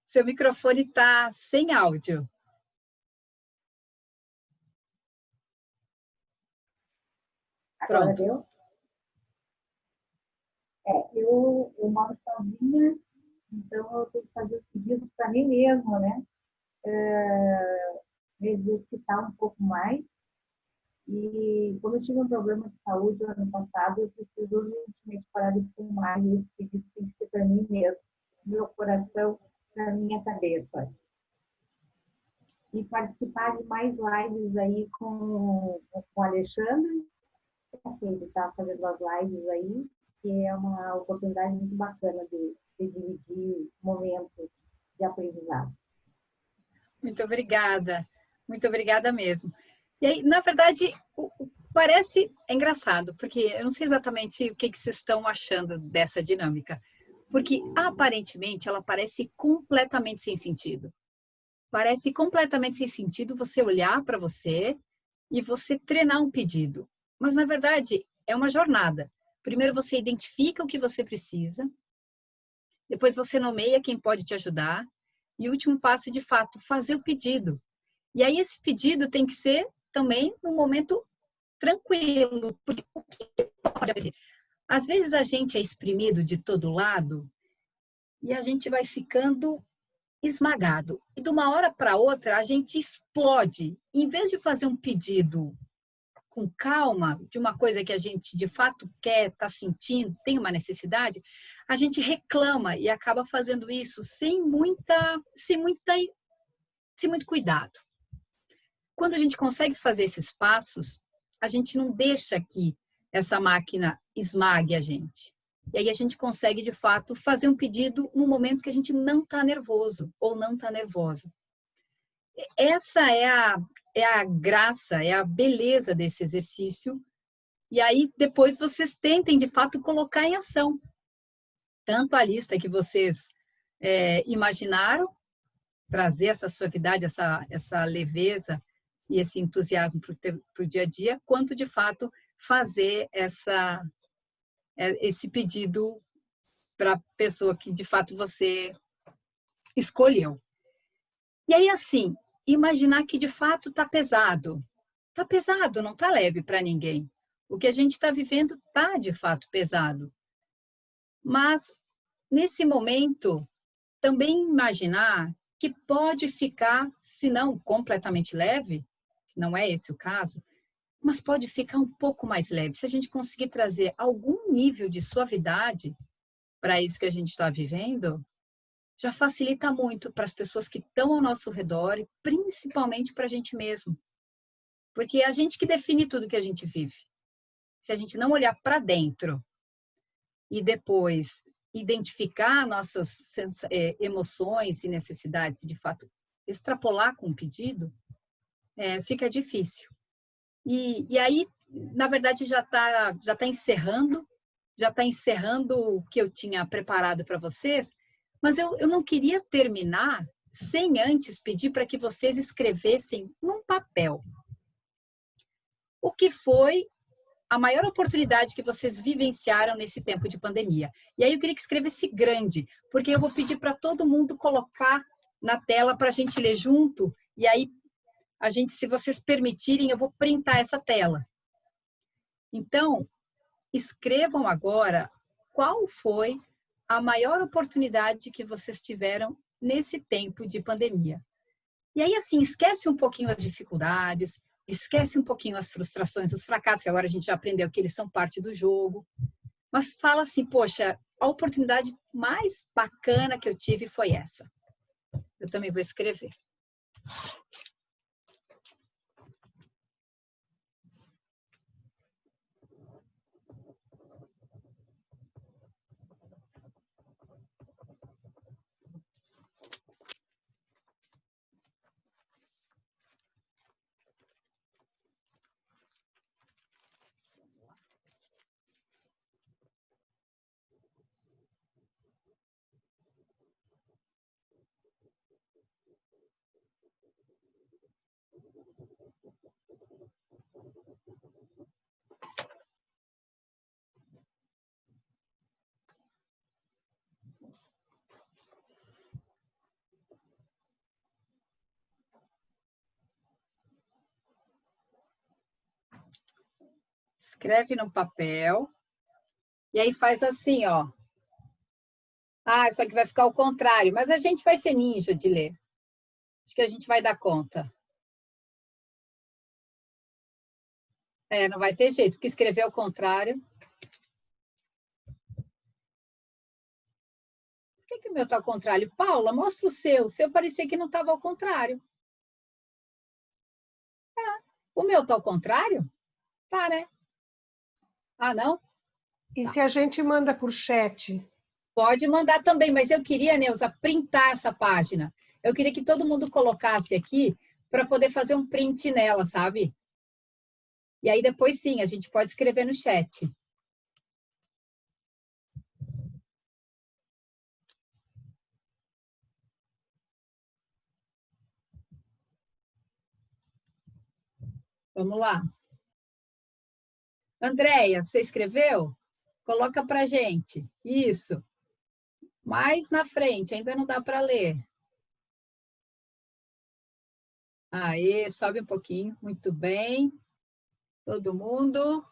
Seu microfone está sem áudio. Agora Pronto. deu? Eu moro sozinha, então eu tenho que fazer os pedidos para mim mesma, né? Me exercitar um pouco mais. E como eu tive um problema de saúde no ano passado, eu preciso urgentemente parar de fumar e esse pedido tem que ser para mim mesmo, meu coração, na minha cabeça. E participar de mais lives aí com o Alexandre, que ele está fazendo as lives aí, que é uma oportunidade muito bacana de dividir momentos de aprendizado. Muito obrigada mesmo. E aí, na verdade, é engraçado, porque eu não sei exatamente o que vocês estão achando dessa dinâmica, porque aparentemente ela parece completamente sem sentido. Parece completamente sem sentido você olhar para você e você treinar um pedido. Mas, na verdade, é uma jornada. Primeiro você identifica o que você precisa, depois você nomeia quem pode te ajudar, e o último passo, de fato, fazer o pedido. E aí esse pedido tem que ser também num momento tranquilo, porque o que pode acontecer? Às vezes a gente é exprimido de todo lado e a gente vai ficando esmagado. E de uma hora para outra a gente explode. Em vez de fazer um pedido com calma, de uma coisa que a gente de fato quer, está sentindo, tem uma necessidade, a gente reclama e acaba fazendo isso sem muito cuidado. Quando a gente consegue fazer esses passos, a gente não deixa que essa máquina esmague a gente. E aí a gente consegue, de fato, fazer um pedido no momento que a gente não está nervoso ou não está nervosa. Essa é a graça, é a beleza desse exercício. E aí depois vocês tentem, de fato, colocar em ação. Tanto a lista que vocês imaginaram, trazer essa suavidade, essa leveza e esse entusiasmo para o dia a dia, quanto, de fato, fazer esse pedido para a pessoa que, de fato, você escolheu. E aí, assim, imaginar que, de fato, está pesado. Está pesado, não está leve para ninguém. O que a gente está vivendo está, de fato, pesado. Mas, nesse momento, também imaginar que pode ficar, se não completamente leve, que não é esse o caso, mas pode ficar um pouco mais leve. Se a gente conseguir trazer algum nível de suavidade para isso que a gente está vivendo, já facilita muito para as pessoas que estão ao nosso redor e principalmente para a gente mesmo. Porque é a gente que define tudo que a gente vive. Se a gente não olhar para dentro e depois identificar nossas emoções e necessidades, de fato, extrapolar com o pedido, fica difícil. E aí, na verdade, já tá encerrando o que eu tinha preparado para vocês, mas eu não queria terminar sem antes pedir para que vocês escrevessem num papel o que foi a maior oportunidade que vocês vivenciaram nesse tempo de pandemia. E aí eu queria que escrevesse grande, porque eu vou pedir para todo mundo colocar na tela para a gente ler junto, e aí se vocês permitirem, eu vou printar essa tela. Então, escrevam agora qual foi a maior oportunidade que vocês tiveram nesse tempo de pandemia. E aí, assim, esquece um pouquinho as dificuldades, esquece um pouquinho as frustrações, os fracassos, que agora a gente já aprendeu que eles são parte do jogo. Mas fala assim, poxa, a oportunidade mais bacana que eu tive foi essa. Eu também vou escrever. Escreve no papel. E aí faz assim, ó. Ah, só que vai ficar ao contrário. Mas a gente vai ser ninja de ler. Acho que a gente vai dar conta. É, não vai ter jeito, porque escrever ao contrário. Por que o meu está ao contrário? Paula, mostra o seu. O seu parecia que não estava ao contrário. Ah, o meu está ao contrário? Tá, né? Ah, não? E tá. Se a gente manda por chat? Pode mandar também, mas eu queria, Neuza, printar essa página. Eu queria que todo mundo colocasse aqui para poder fazer um print nela, sabe? E aí depois sim, a gente pode escrever no chat. Vamos lá. Andréia, você escreveu? Coloca para gente. Isso. Mais na frente, ainda não dá para ler. Aí, sobe um pouquinho. Muito bem. Todo mundo.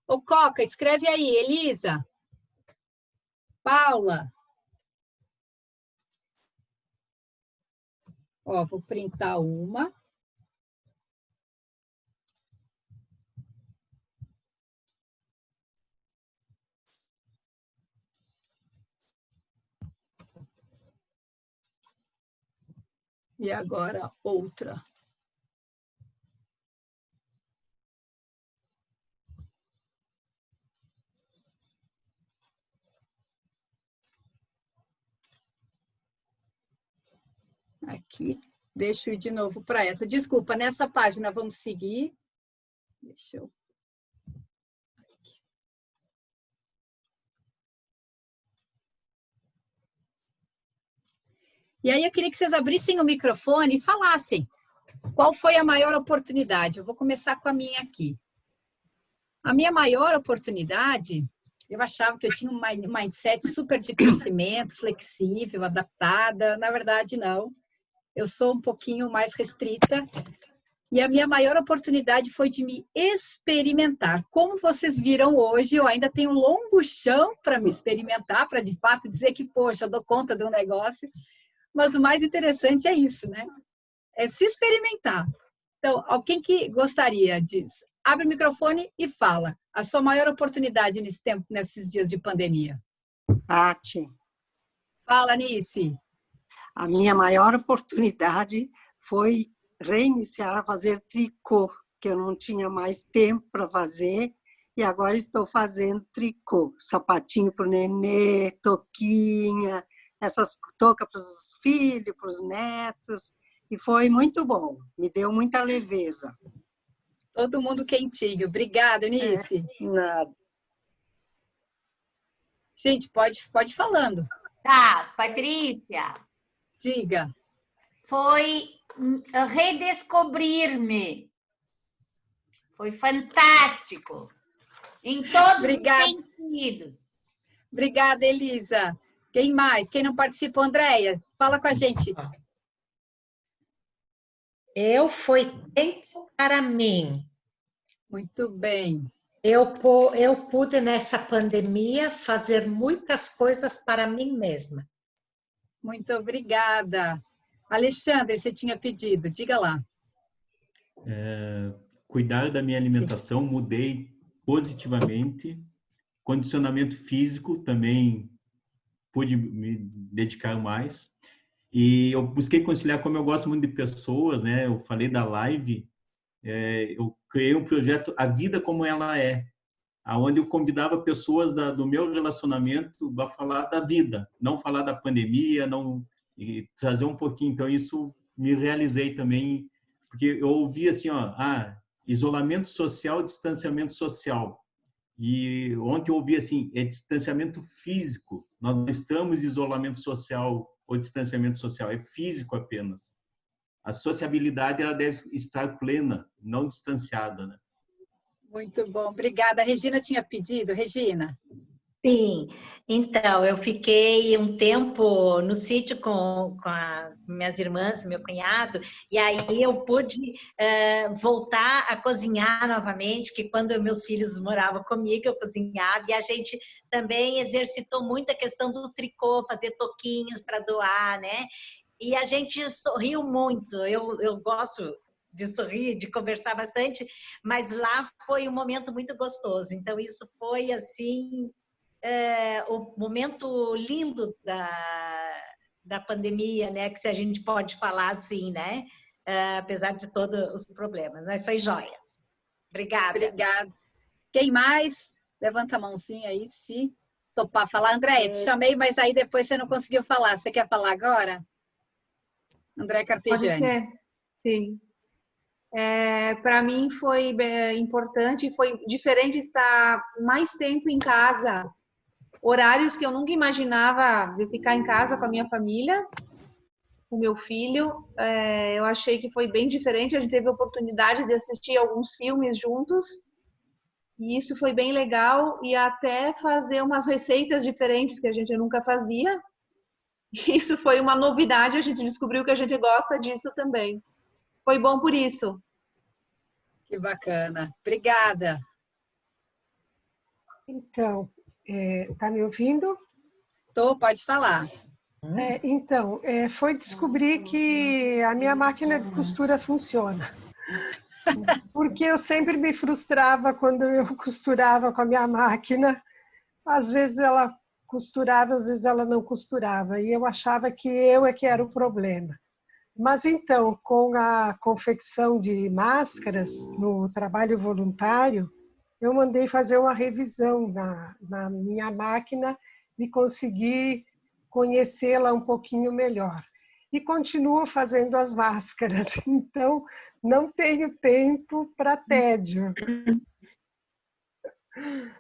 Ô, Coca, escreve aí. Elisa. Paula. Ó, vou printar uma. E agora outra. Aqui, deixa eu ir de novo para essa. Desculpa, nessa página vamos seguir. Deixa eu... Aqui. E aí eu queria que vocês abrissem o microfone e falassem qual foi a maior oportunidade. Eu vou começar com a minha aqui. A minha maior oportunidade, eu achava que eu tinha um mindset super de crescimento, flexível, adaptada. Na verdade, não. Eu sou um pouquinho mais restrita. E a minha maior oportunidade foi de me experimentar. Como vocês viram hoje, eu ainda tenho um longo chão para me experimentar, para de fato dizer que, poxa, eu dou conta de um negócio. Mas o mais interessante é isso, né? É se experimentar. Então, alguém que gostaria disso, abre o microfone e fala. A sua maior oportunidade nesse tempo, nesses dias de pandemia. Pati. Fala, Nice. A minha maior oportunidade foi reiniciar a fazer tricô, que eu não tinha mais tempo para fazer, e agora estou fazendo tricô. Sapatinho para o nenê, toquinha, essas toucas para os filhos, para os netos, e foi muito bom, me deu muita leveza. Todo mundo quentinho. Obrigada, Nice. Nada. Gente, pode ir falando. Tá, Patrícia. Diga. Foi redescobrir-me. Foi fantástico. Em todos os sentidos. Obrigada, Elisa. Quem mais? Quem não participou? Andréia, fala com a gente. Foi tempo para mim. Muito bem. Eu pude, nessa pandemia, fazer muitas coisas para mim mesma. Muito obrigada. Alexandre, você tinha pedido, diga lá. Cuidar da minha alimentação, mudei positivamente. Condicionamento físico, também pude me dedicar mais. E eu busquei conciliar, como eu gosto muito de pessoas, né? Eu falei da live, eu criei um projeto A Vida Como Ela É, onde eu convidava pessoas do meu relacionamento a falar da vida, não falar da pandemia, e trazer um pouquinho. Então, isso me realizei também, porque eu ouvi assim, isolamento social, distanciamento social. E ontem eu ouvi assim, é distanciamento físico. Nós não estamos em isolamento social o distanciamento social, é físico apenas. A sociabilidade ela deve estar plena, não distanciada, né? Muito bom, obrigada. A Regina tinha pedido, Regina. Sim, então, eu fiquei um tempo no sítio com minhas irmãs, meu cunhado, e aí eu pude voltar a cozinhar novamente, que quando meus filhos moravam comigo, eu cozinhava, e a gente também exercitou muito a questão do tricô, fazer toquinhos para doar, né? E a gente sorriu muito, eu gosto de sorrir, de conversar bastante, mas lá foi um momento muito gostoso, então isso foi assim... o momento lindo da pandemia, né? Que se a gente pode falar assim, né? Apesar de todos os problemas. Mas foi jóia. Obrigada. Obrigada. Quem mais? Levanta a mãozinha aí, se topar falar. Andréia, te chamei, mas aí depois você não conseguiu falar. Você quer falar agora? Andréia Carpegiani. Pode ser, sim. Para mim foi importante, foi diferente estar mais tempo em casa. Horários que eu nunca imaginava de ficar em casa com a minha família, com o meu filho. Eu achei que foi bem diferente. A gente teve a oportunidade de assistir alguns filmes juntos. E isso foi bem legal. E até fazer umas receitas diferentes que a gente nunca fazia. Isso foi uma novidade. A gente descobriu que a gente gosta disso também. Foi bom por isso. Que bacana. Obrigada. Então... Tá me ouvindo? Tô, pode falar. Então, foi descobrir que a minha máquina de costura funciona. Porque eu sempre me frustrava quando eu costurava com a minha máquina. Às vezes ela costurava, às vezes ela não costurava. E eu achava que eu é que era o problema. Mas então, com a confecção de máscaras no trabalho voluntário, eu mandei fazer uma revisão na minha máquina e consegui conhecê-la um pouquinho melhor. E continuo fazendo as máscaras, então não tenho tempo para tédio.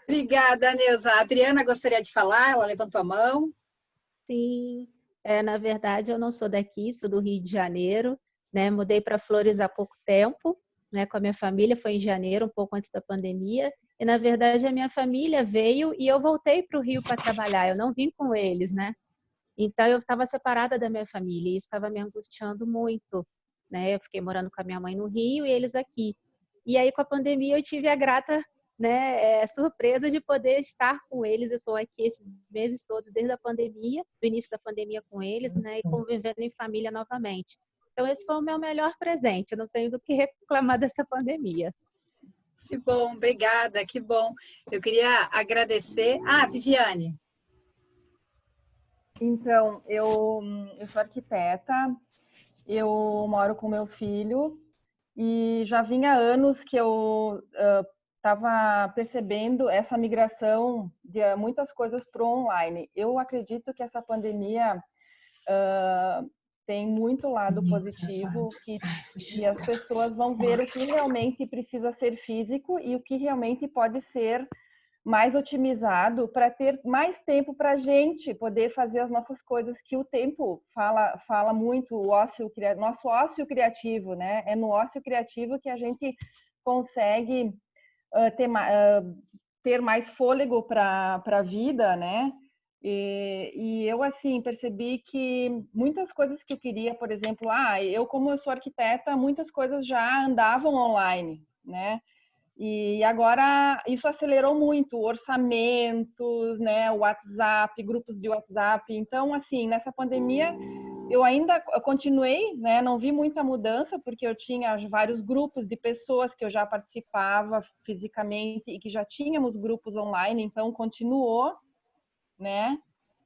Obrigada, Neuza. A Adriana gostaria de falar, ela levantou a mão. Sim, na verdade eu não sou daqui, sou do Rio de Janeiro, né? Mudei para Flores há pouco tempo, né, com a minha família, foi em janeiro, um pouco antes da pandemia, e na verdade a minha família veio e eu voltei para o Rio para trabalhar, eu não vim com eles, né? Então eu estava separada da minha família e isso estava me angustiando muito, né? Eu fiquei morando com a minha mãe no Rio e eles aqui. E aí com a pandemia eu tive a grata, né, surpresa de poder estar com eles. Eu estou aqui esses meses todos desde a pandemia, do início da pandemia com eles, né, e convivendo em família novamente. Então, esse foi o meu melhor presente. Eu não tenho do que reclamar dessa pandemia. Que bom, obrigada, que bom. Eu queria agradecer. Viviane. Então, eu sou arquiteta, eu moro com meu filho e já vinha anos que eu estava percebendo essa migração de muitas coisas para o online. Eu acredito que essa pandemia tem muito lado positivo, que as pessoas vão ver o que realmente precisa ser físico e o que realmente pode ser mais otimizado para ter mais tempo para a gente poder fazer as nossas coisas, que o tempo fala muito, nosso ócio criativo, né? É no ócio criativo que a gente consegue ter mais fôlego para a vida, né? E eu, assim, percebi que muitas coisas que eu queria, por exemplo, como eu sou arquiteta, muitas coisas já andavam online, né? E agora isso acelerou muito, orçamentos, né? WhatsApp, grupos de WhatsApp. Então, assim, nessa pandemia, eu continuei, né? Não vi muita mudança, porque eu tinha vários grupos de pessoas que eu já participava fisicamente e que já tínhamos grupos online, então continuou, né?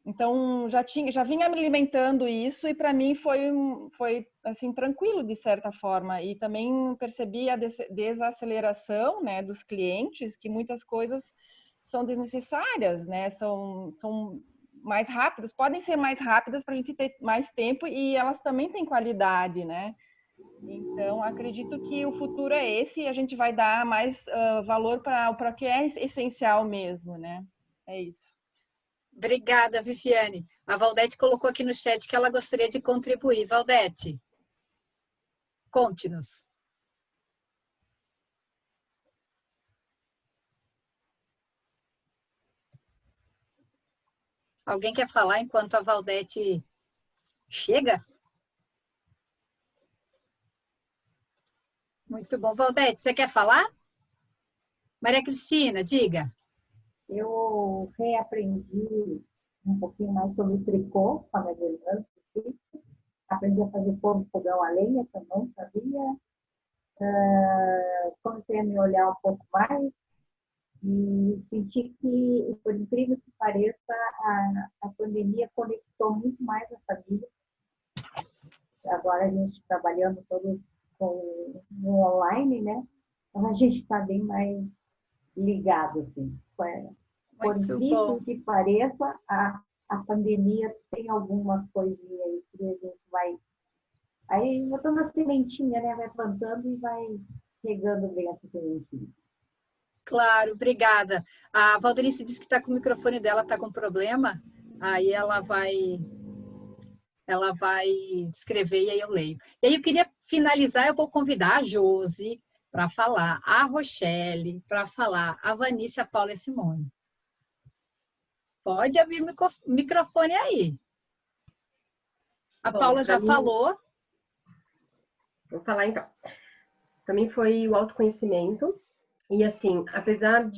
Então já vinha me alimentando isso e para mim foi assim tranquilo de certa forma, e também percebi a desaceleração, né, dos clientes, que muitas coisas são desnecessárias, né? São mais rápidas, podem ser mais rápidas para a gente ter mais tempo e elas também têm qualidade, né? Então acredito que o futuro é esse e a gente vai dar mais valor para o que é essencial mesmo, né? É isso. Obrigada, Viviane. A Valdete colocou aqui no chat que ela gostaria de contribuir. Valdete, conte-nos. Alguém quer falar enquanto a Valdete chega? Muito bom. Valdete, você quer falar? Maria Cristina, diga. Eu reaprendi um pouquinho mais sobre tricô com a minha irmã. Aprendi a fazer forno, fogão a lenha, que eu não sabia. Comecei a me olhar um pouco mais e senti que, por incrível que pareça, a pandemia conectou muito mais a família. Agora a gente trabalhando todos no online, né? Então a gente está bem mais ligado, assim. Por incrível que pareça, a pandemia tem alguma coisinha aí que a gente vai... Aí botando a sementinha, né? Vai plantando e vai regando bem essa sementinha. Claro, obrigada. A Valdenice disse que está com o microfone dela, está com problema. Aí ela vai escrever e aí eu leio. E aí eu queria finalizar, eu vou convidar a Josi para falar, a Rochelle para falar, a Vanice, a Paula e a Simone. Pode abrir o microfone aí. A Paula já falou. Vou falar então. Para mim foi o autoconhecimento. E assim, apesar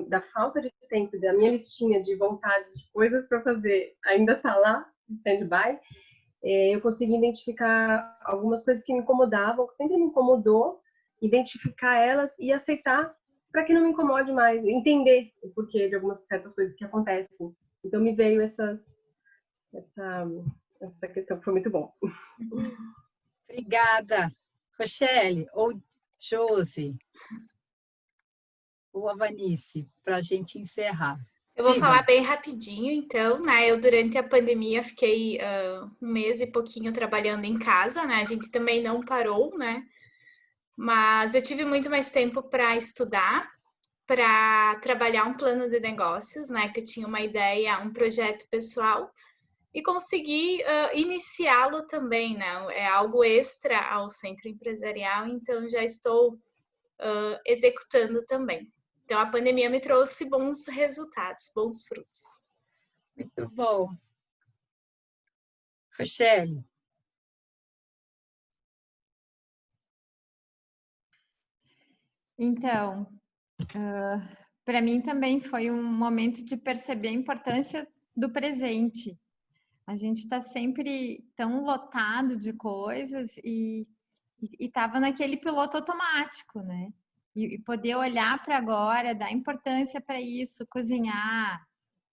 da falta de tempo, da minha listinha de vontades, de coisas para fazer, ainda está lá, stand-by, eu consegui identificar algumas coisas que me incomodavam, que sempre me incomodou, identificar elas e aceitar para que não me incomode mais, entender o porquê de algumas certas coisas que acontecem. Então me veio essa questão, foi muito bom. Obrigada, Rochelle ou Josi ou a Vanice, para a gente encerrar. Eu vou falar bem rapidinho, então, né? Eu, durante a pandemia, fiquei 1 mês e pouquinho trabalhando em casa, né? A gente também não parou, né? Mas eu tive muito mais tempo para estudar, para trabalhar um plano de negócios, né? Que eu tinha uma ideia, um projeto pessoal e consegui iniciá-lo também, né? É algo extra ao centro empresarial, então já estou executando também. Então, a pandemia me trouxe bons resultados, bons frutos. Muito bom. Rochelle. Então, para mim também foi um momento de perceber a importância do presente. A gente está sempre tão lotado de coisas e estava naquele piloto automático, né? E poder olhar para agora, dar importância para isso, cozinhar,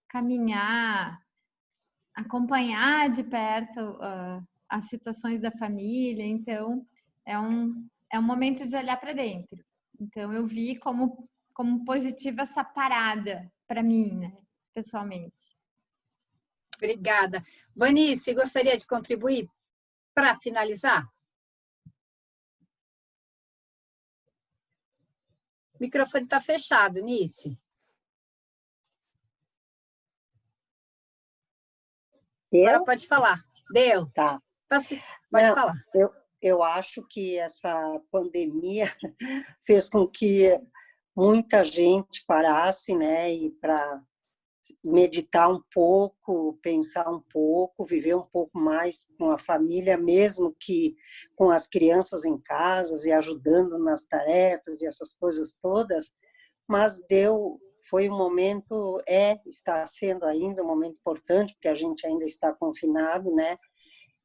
caminhar, acompanhar de perto as situações da família. Então, é um momento de olhar para dentro. Então, eu vi como positiva essa parada para mim, né, pessoalmente. Obrigada. Vanice, gostaria de contribuir para finalizar? O microfone está fechado, Nice. Agora pode falar. Deu. Tá. Pode falar. Eu acho que essa pandemia fez com que muita gente parasse, né, e para meditar um pouco, pensar um pouco, viver um pouco mais com a família, mesmo que com as crianças em casa e ajudando nas tarefas e essas coisas todas, mas foi um momento, está sendo ainda um momento importante, porque a gente ainda está confinado, né?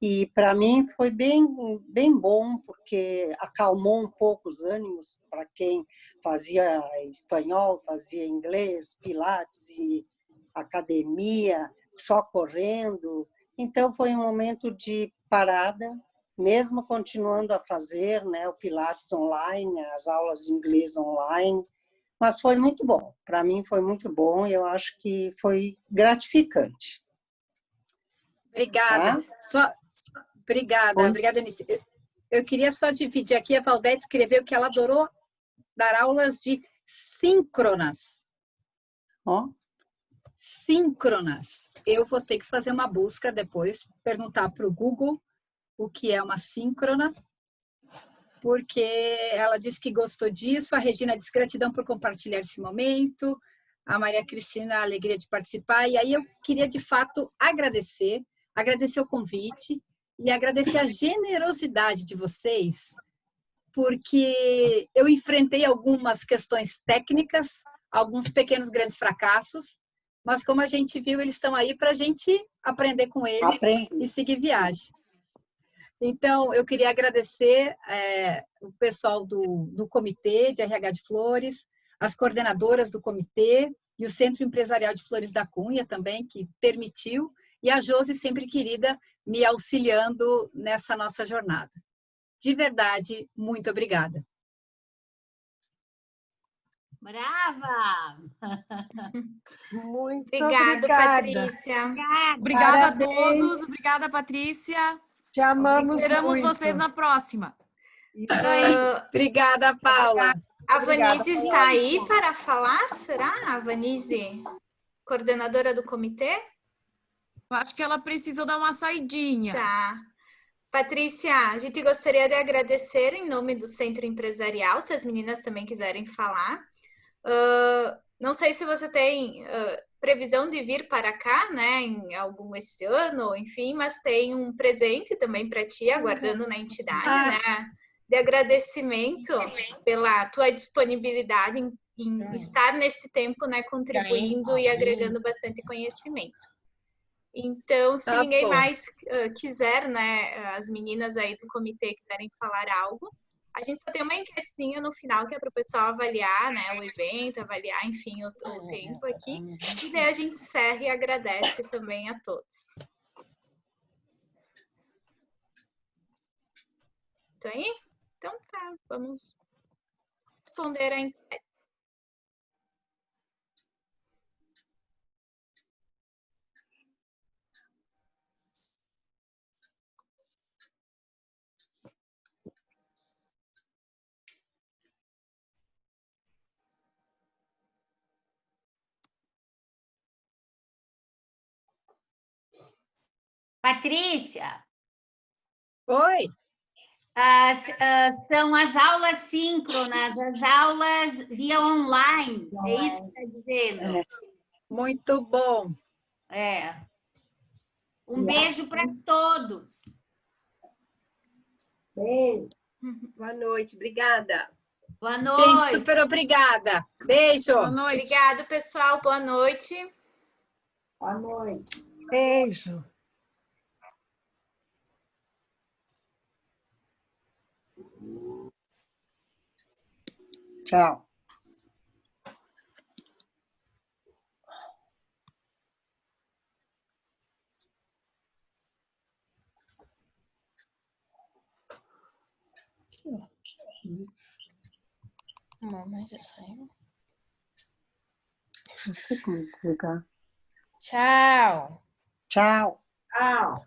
E para mim foi bem bom, porque acalmou um pouco os ânimos para quem fazia espanhol, fazia inglês, pilates e academia, só correndo. Então foi um momento de parada, mesmo continuando a fazer, né, o pilates online, as aulas de inglês online, mas foi muito bom. Para mim foi muito bom e eu acho que foi gratificante. Obrigada. Obrigada, Nice. Eu queria só dividir aqui, a Valdete escreveu que ela adorou dar aulas de síncronas. síncronas. Eu vou ter que fazer uma busca depois, perguntar para o Google o que é uma síncrona, porque ela disse que gostou disso, a Regina disse gratidão por compartilhar esse momento, a Maria Cristina, a alegria de participar, e aí eu queria de fato agradecer o convite e agradecer a generosidade de vocês, porque eu enfrentei algumas questões técnicas, alguns pequenos grandes fracassos, mas como a gente viu, eles estão aí para a gente aprender com eles e seguir viagem. Então, eu queria agradecer o pessoal do Comitê de RH de Flores, as coordenadoras do comitê e o Centro Empresarial de Flores da Cunha também, que permitiu, e a Josi, sempre querida, me auxiliando nessa nossa jornada. De verdade, muito obrigada. Brava! Muito Obrigada, Patrícia. Obrigada a Parabéns. todos. Obrigada, Patrícia. Te amamos Esperamos muito. vocês na próxima. Obrigada, Paula. A Vanise está aí para falar, será? A Vanise, coordenadora do comitê? Eu acho que ela precisou dar uma saidinha. Tá. Patrícia, a gente gostaria de agradecer em nome do Centro Empresarial, se as meninas também quiserem falar. Não sei se você tem previsão de vir para cá, né, em algum esse ano, enfim, mas tem um presente também para ti, aguardando na entidade, né, de agradecimento pela tua disponibilidade em estar nesse tempo, né, contribuindo e agregando bastante conhecimento. Então, se ninguém mais quiser, né, as meninas aí do comitê quiserem falar algo, a gente só tem uma enquetezinha no final que é para o pessoal avaliar, né, o evento, avaliar, enfim, o tempo aqui. E daí a gente encerra e agradece também a todos. Então aí? Então tá, vamos responder a enquete. Patrícia. Oi. São as aulas síncronas, as aulas via online. É isso que está dizendo? Muito bom. Um beijo para todos. Beijo. Boa noite. Obrigada. Boa noite. Gente, super obrigada. Beijo. Boa noite. Obrigado, pessoal. Boa noite. Boa noite. Beijo. Tchau. Mamãe já saiu. Não sei como desligar. Tchau. Tchau. Tchau.